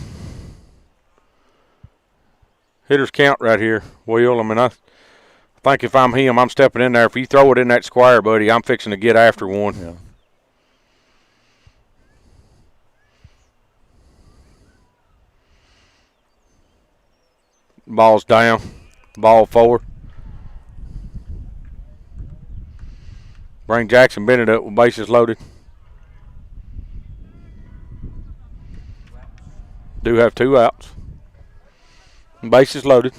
Hitters count right here, Will. I mean, I think if I'm him, I'm stepping in there. If you throw it in that square, buddy, I'm fixing to get after one. Yeah. Ball's down. Ball forward. Bring Jackson Bennett up with bases loaded. Do have 2 outs. Bases loaded.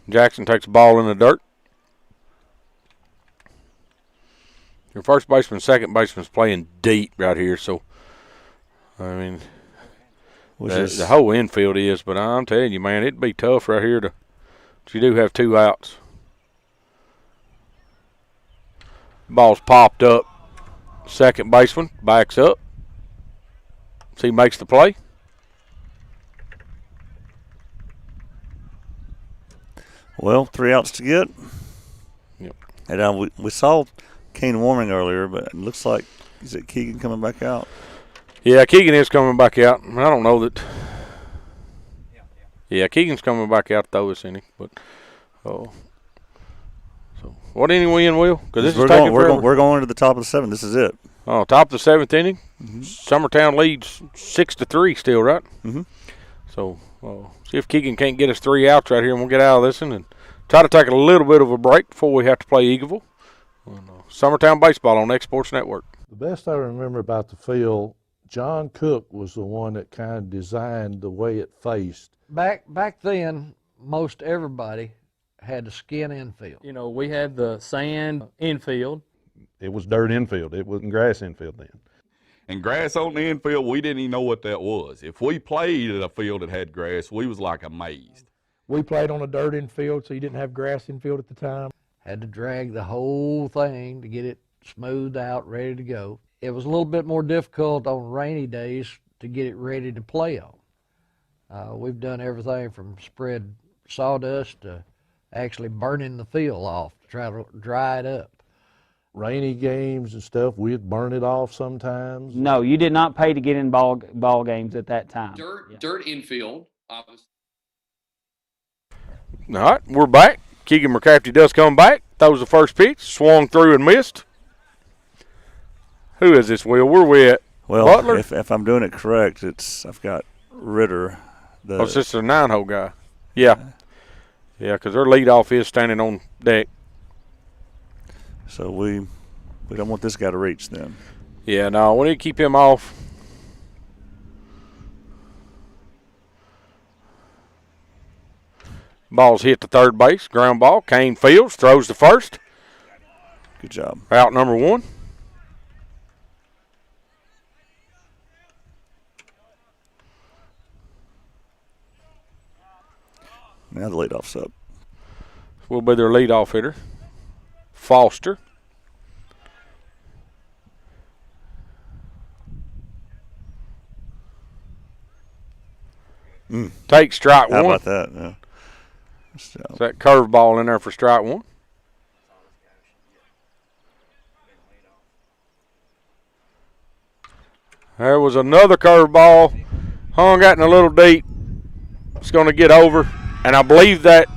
Jackson takes the ball in the dirt. Your first baseman, second baseman's playing deep right here, so I mean, the whole infield is, but I'm telling you, man, it'd be tough right here but you do have 2 outs. Ball's popped up. Second baseman backs up. So he makes the play. Well, 3 outs to get. Yep. And we saw Kane Warming earlier, but it looks like, is it Keegan coming back out? Yeah, Keegan is coming back out. I don't know that. Yeah, Keegan's coming back out to throw this inning, but so what inning we in, Will? Because this is taking forever. We're going to the top of the 7th. This is it. Oh, top of the 7th inning. Mm-hmm. Summertown leads 6-3 still, right? Mm-hmm. So see if Keegan can't get us 3 outs right here, and we'll get out of this one and try to take a little bit of a break before we have to play Eagleville. Summertown baseball on X Sports Network. The best I remember about the field, John Cook was the one that kind of designed the way it faced. Back then, most everybody had the skin infield. You know, we had the sand infield. It was dirt infield. It wasn't grass infield then. And grass on the infield, we didn't even know what that was. If we played at a field that had grass, we was like amazed. We played on a dirt infield, so you didn't have grass infield at the time. Had to drag the whole thing to get it smoothed out, ready to go. It was a little bit more difficult on rainy days to get it ready to play on. We've done everything from spread sawdust to actually burning the field off to try to dry it up. Rainy games and stuff, we'd burn it off sometimes. No, you did not pay to get in ball games at that time. Dirt infield, obviously. All right, we're back. Keegan McCrafty does come back. Throws the first pitch, swung through and missed. Who is this, Will? Where we at? Well, Butler? if I'm doing it correct, I've got Ritter. It's just a 9-hole guy. Yeah. Yeah, because their leadoff is standing on deck. So we don't want this guy to reach then. Yeah, no, we need to keep him off. Ball's hit to third base. Ground ball. Kane fields. Throws to first. Good job. Out number 1. Now the leadoff's up. Will be their leadoff hitter. Foster. Take strike 1. How about that? Yeah. So that curveball in there for strike 1. There was another curveball. Hung out in a little deep. It's going to get over. And I believe that,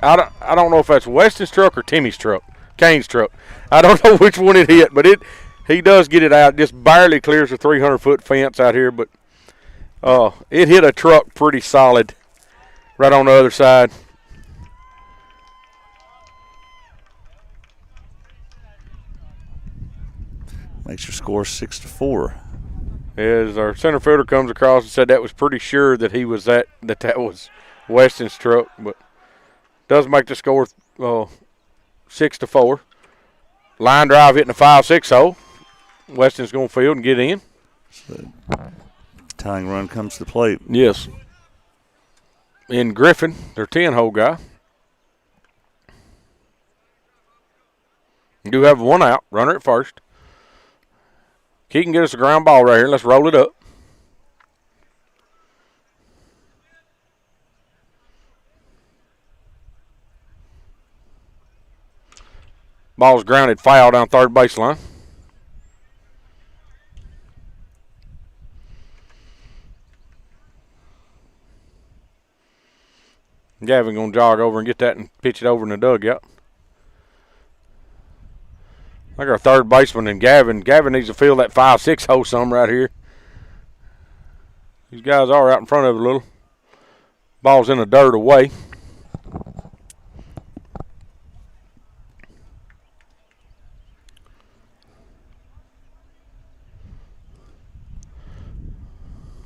I don't know if that's Weston's truck or Timmy's truck, Kane's truck. I don't know which one it hit, but he does get it out. Just barely clears the 300-foot fence out here, but it hit a truck pretty solid right on the other side. Makes your score 6-4. As our center fielder comes across and said that was pretty sure that he was that was Weston's truck, but does make the score 6-4. Line drive hitting a 5-6 hole. Weston's going to field and get in. So tying run comes to the plate. Yes. In Griffin, their 10-hole guy. You do have 1 out, runner at first. He can get us a ground ball right here. Let's roll it up. Ball's grounded foul down third baseline. Gavin going to jog over and get that and pitch it over in the dugout. Like our third baseman and Gavin. Gavin needs to field that 5-6 hole some right here. These guys are out in front of it a little. Ball's in the dirt away.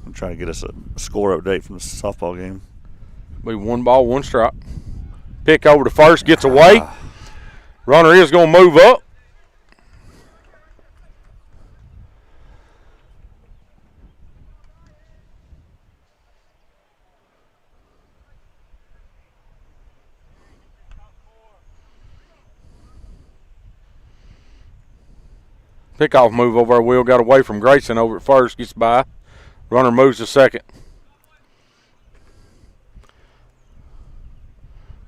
I'm trying to get us a score update from the softball game. Be 1 ball, 1 strike. Pick over to first, gets away. Runner is going to move up. Pickoff move over our wheel, got away from Grayson over at first, gets by. Runner moves to second.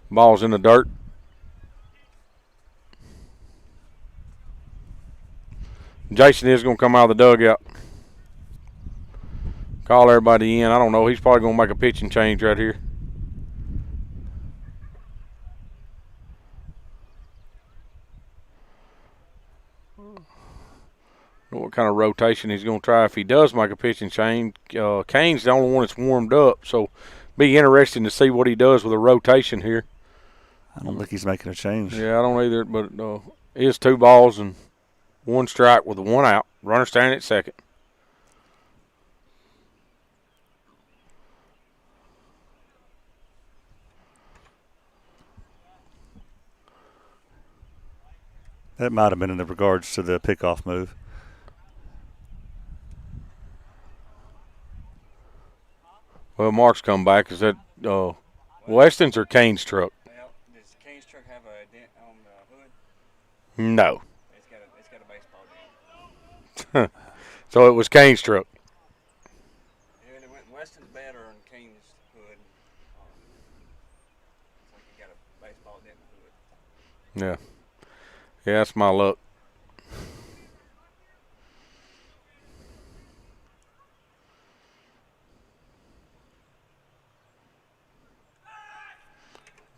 Ball's in the dirt. Jason is going to come out of the dugout. Call everybody in. I don't know. He's probably going to make a pitching change right here. What kind of rotation he's going to try if he does make a pitching change. Kane's the only one that's warmed up, so be interesting to see what he does with a rotation here. I don't think he's making a change. Yeah, I don't either, but it is 2 balls and 1 strike with 1 out. Runner standing at second. That might have been in regards to the pickoff move. Well, Mark's come back. Is that Weston's or Kane's truck? Well, does Kane's truck have a No. It's got a baseball name. So it was Kane's truck. And it went Weston's bed or on Kane's hood. It's like it got a baseball dent in the hood. Yeah. Yeah, that's my luck.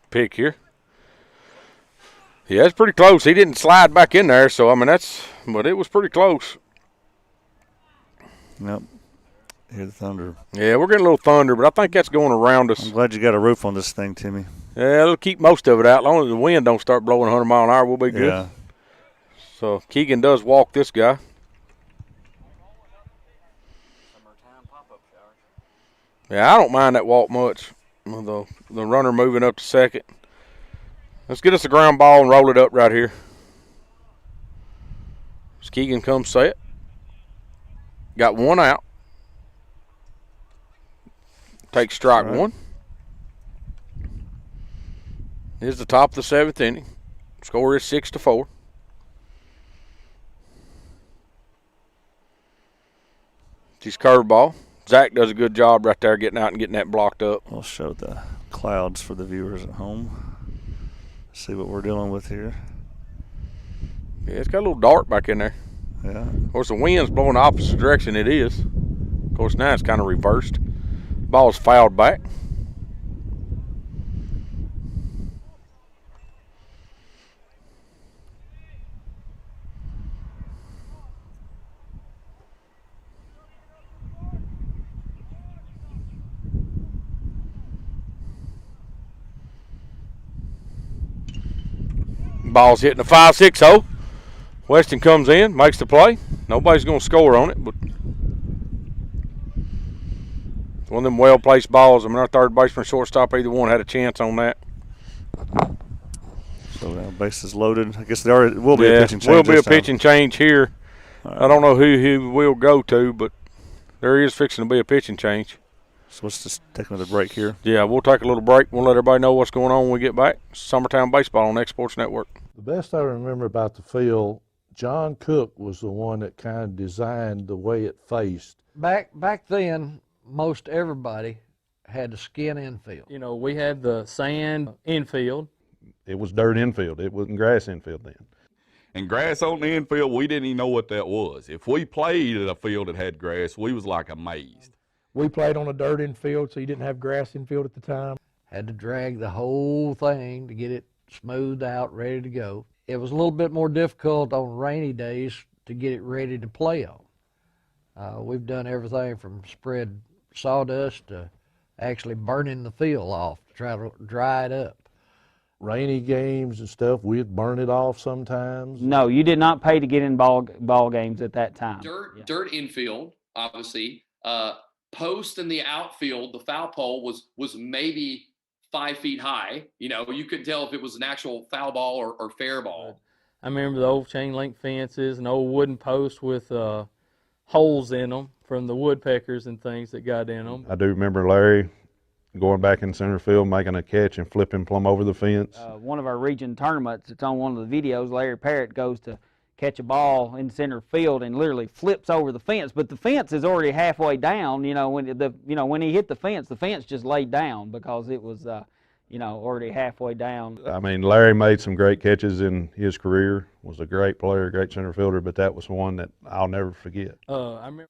Pick here. Yeah, it's pretty close. He didn't slide back in there, so I mean but it was pretty close. Yep. Hear the thunder. Yeah, we're getting a little thunder, but I think that's going around us. I'm glad you got a roof on this thing, Timmy. Yeah, it'll keep most of it out. As long as the wind don't start blowing 100 mile an hour, we'll be good. Yeah. So Keegan does walk this guy. Summertown pop-up showers. Yeah, I don't mind that walk much. The runner moving up to second. Let's get us a ground ball and roll it up right here. As Keegan comes set. Got one out. Takes strike one. Here's the top of the 7th inning. Score is 6-4. He's curveball. Zach does a good job right there getting out and getting that blocked up. I'll show the clouds for the viewers at home. See what we're dealing with here. Yeah, it's got a little dark back in there. Yeah. Of course, the wind's blowing the opposite direction it is. Of course, now it's kind of reversed. Ball's fouled back. Ball's hitting a 5-6 hole. Weston comes in, makes the play. Nobody's going to score on it, but it's one of them well-placed balls. I mean, our third baseman, shortstop, either one had a chance on that. So now bases loaded. I guess there will be a pitching change. Will be a pitching change here. Right. I don't know who he will go to, but there is fixing to be a pitching change. So let's just take another break here. Yeah, we'll take a little break. We'll let everybody know what's going on when we get back. Summertown Baseball on X Sports Network. The best I remember about the field, John Cook was the one that kind of designed the way it faced. Back then, most everybody had the skin infield. You know, we had the sand infield. It was dirt infield. It wasn't grass infield then. And grass on the infield, we didn't even know what that was. If we played at a field that had grass, we was like amazed. We played on a dirt infield, so you didn't have grass infield at the time. Had to drag the whole thing to get it smoothed out, ready to go. It was a little bit more difficult on rainy days to get it ready to play on. We've done everything from spread sawdust to actually burning the field off to try to dry it up. Rainy games and stuff, we'd burn it off sometimes. No, you did not pay to get in ball games at that time. Dirt infield, obviously. Post in the outfield, the foul pole was maybe 5 feet high. You know, you couldn't tell if it was an actual foul ball or fair ball. I remember the old chain link fences and old wooden posts with holes in them from the woodpeckers and things that got in them. I do remember Larry going back in center field, making a catch and flipping plumb over the fence. One of our region tournaments, it's on one of the videos, Larry Parrott goes to catch a ball in center field and literally flips over the fence, but the fence is already halfway down. You know, when he hit the fence just laid down because it was already halfway down. I mean, Larry made some great catches in his career, was a great player, great center fielder, but that was one that I'll never forget. I remember.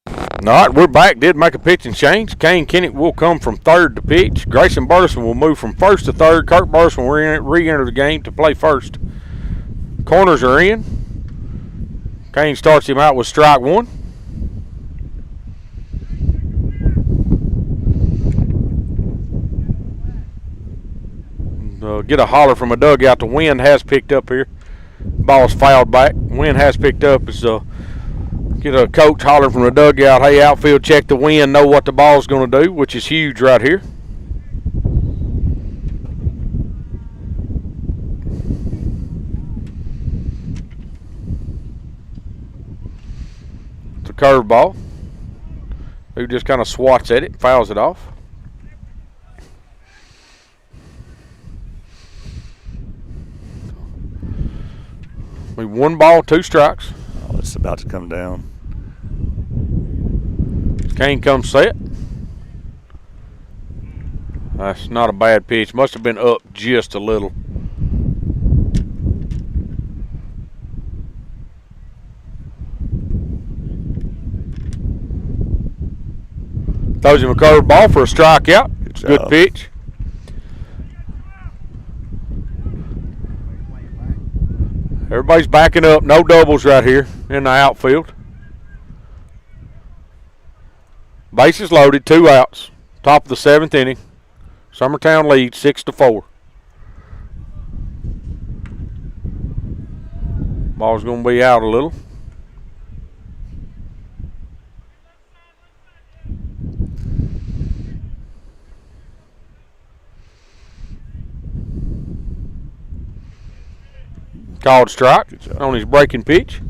All right, we're back. Did make a pitching change. Kane Kennick will come from third to pitch. Grayson Burleson will move from first to third. Kirk Burleson will re-enter the game to play first. Corners are in. Kane starts him out with strike one. Get a holler from a dugout. The wind has picked up here. Ball's fouled back. Wind has picked up. Get a coach hollering from the dugout. Hey, outfield, check the wind. Know what the ball's going to do, which is huge right here. It's a curveball. Who just kind of swats at it, fouls it off. Be 1 ball, 2 strikes. Oh, it's about to come down. Kane comes set. That's not a bad pitch. Must have been up just a little. Throws him a curved ball for a strikeout. Good pitch. Everybody's backing up. No doubles right here in the outfield. Bases loaded, 2 outs. Top of the 7th inning. Summertown leads 6-4. Ball's going to be out a little. Called strike on his breaking pitch.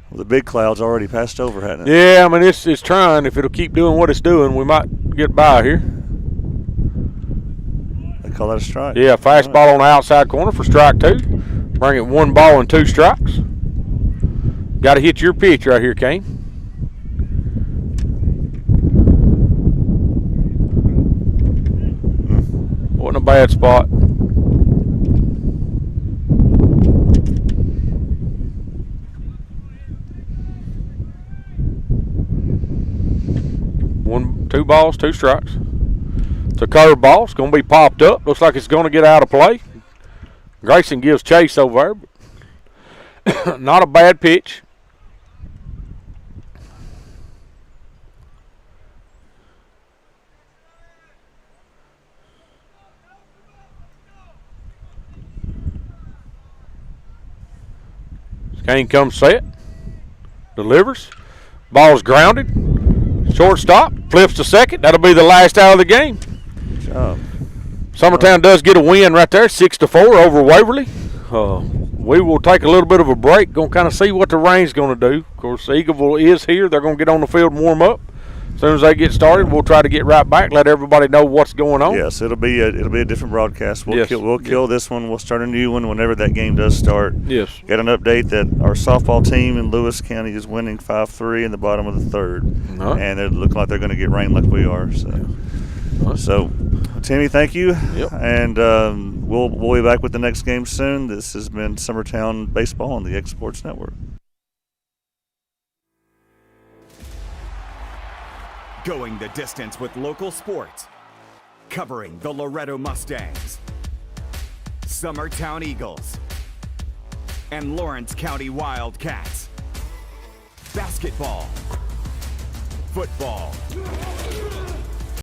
Well, the big cloud's already passed over, hasn't it? Yeah, I mean, it's trying. If it'll keep doing what it's doing, we might get by here. They call that a strike. Yeah, fastball on the outside corner for strike 2. Bring it 1 ball and 2 strikes. Got to hit your pitch right here, Kane. Wasn't a bad spot. Two balls, 2 strikes. It's a curve ball. It's going to be popped up. Looks like it's going to get out of play. Grayson gives chase over there. Not a bad pitch. Kane comes set. Delivers. Ball's grounded. Shortstop, flips to second. That'll be the last out of the game. Good job. Summertown does get a win right there, 6-4 over Waverly. We will take a little bit of a break. Going to kind of see what the rain's going to do. Of course, Eagleville is here. They're going to get on the field and warm up. As soon as they get started, we'll try to get right back, let everybody know what's going on. Yes, it'll be a different broadcast. We'll kill this one. We'll start a new one whenever that game does start. Yes. Got an update that our softball team in Lewis County is winning 5-3 in the bottom of the 3rd. Right. And it looks like they're going to get rain like we are. So, Timmy, thank you. Yep. And we'll be back with the next game soon. This has been Summertown Baseball on the X Sports Network. Going the distance with local sports. Covering the Loretto Mustangs, Summertown Eagles, and Lawrence County Wildcats. Basketball. Football.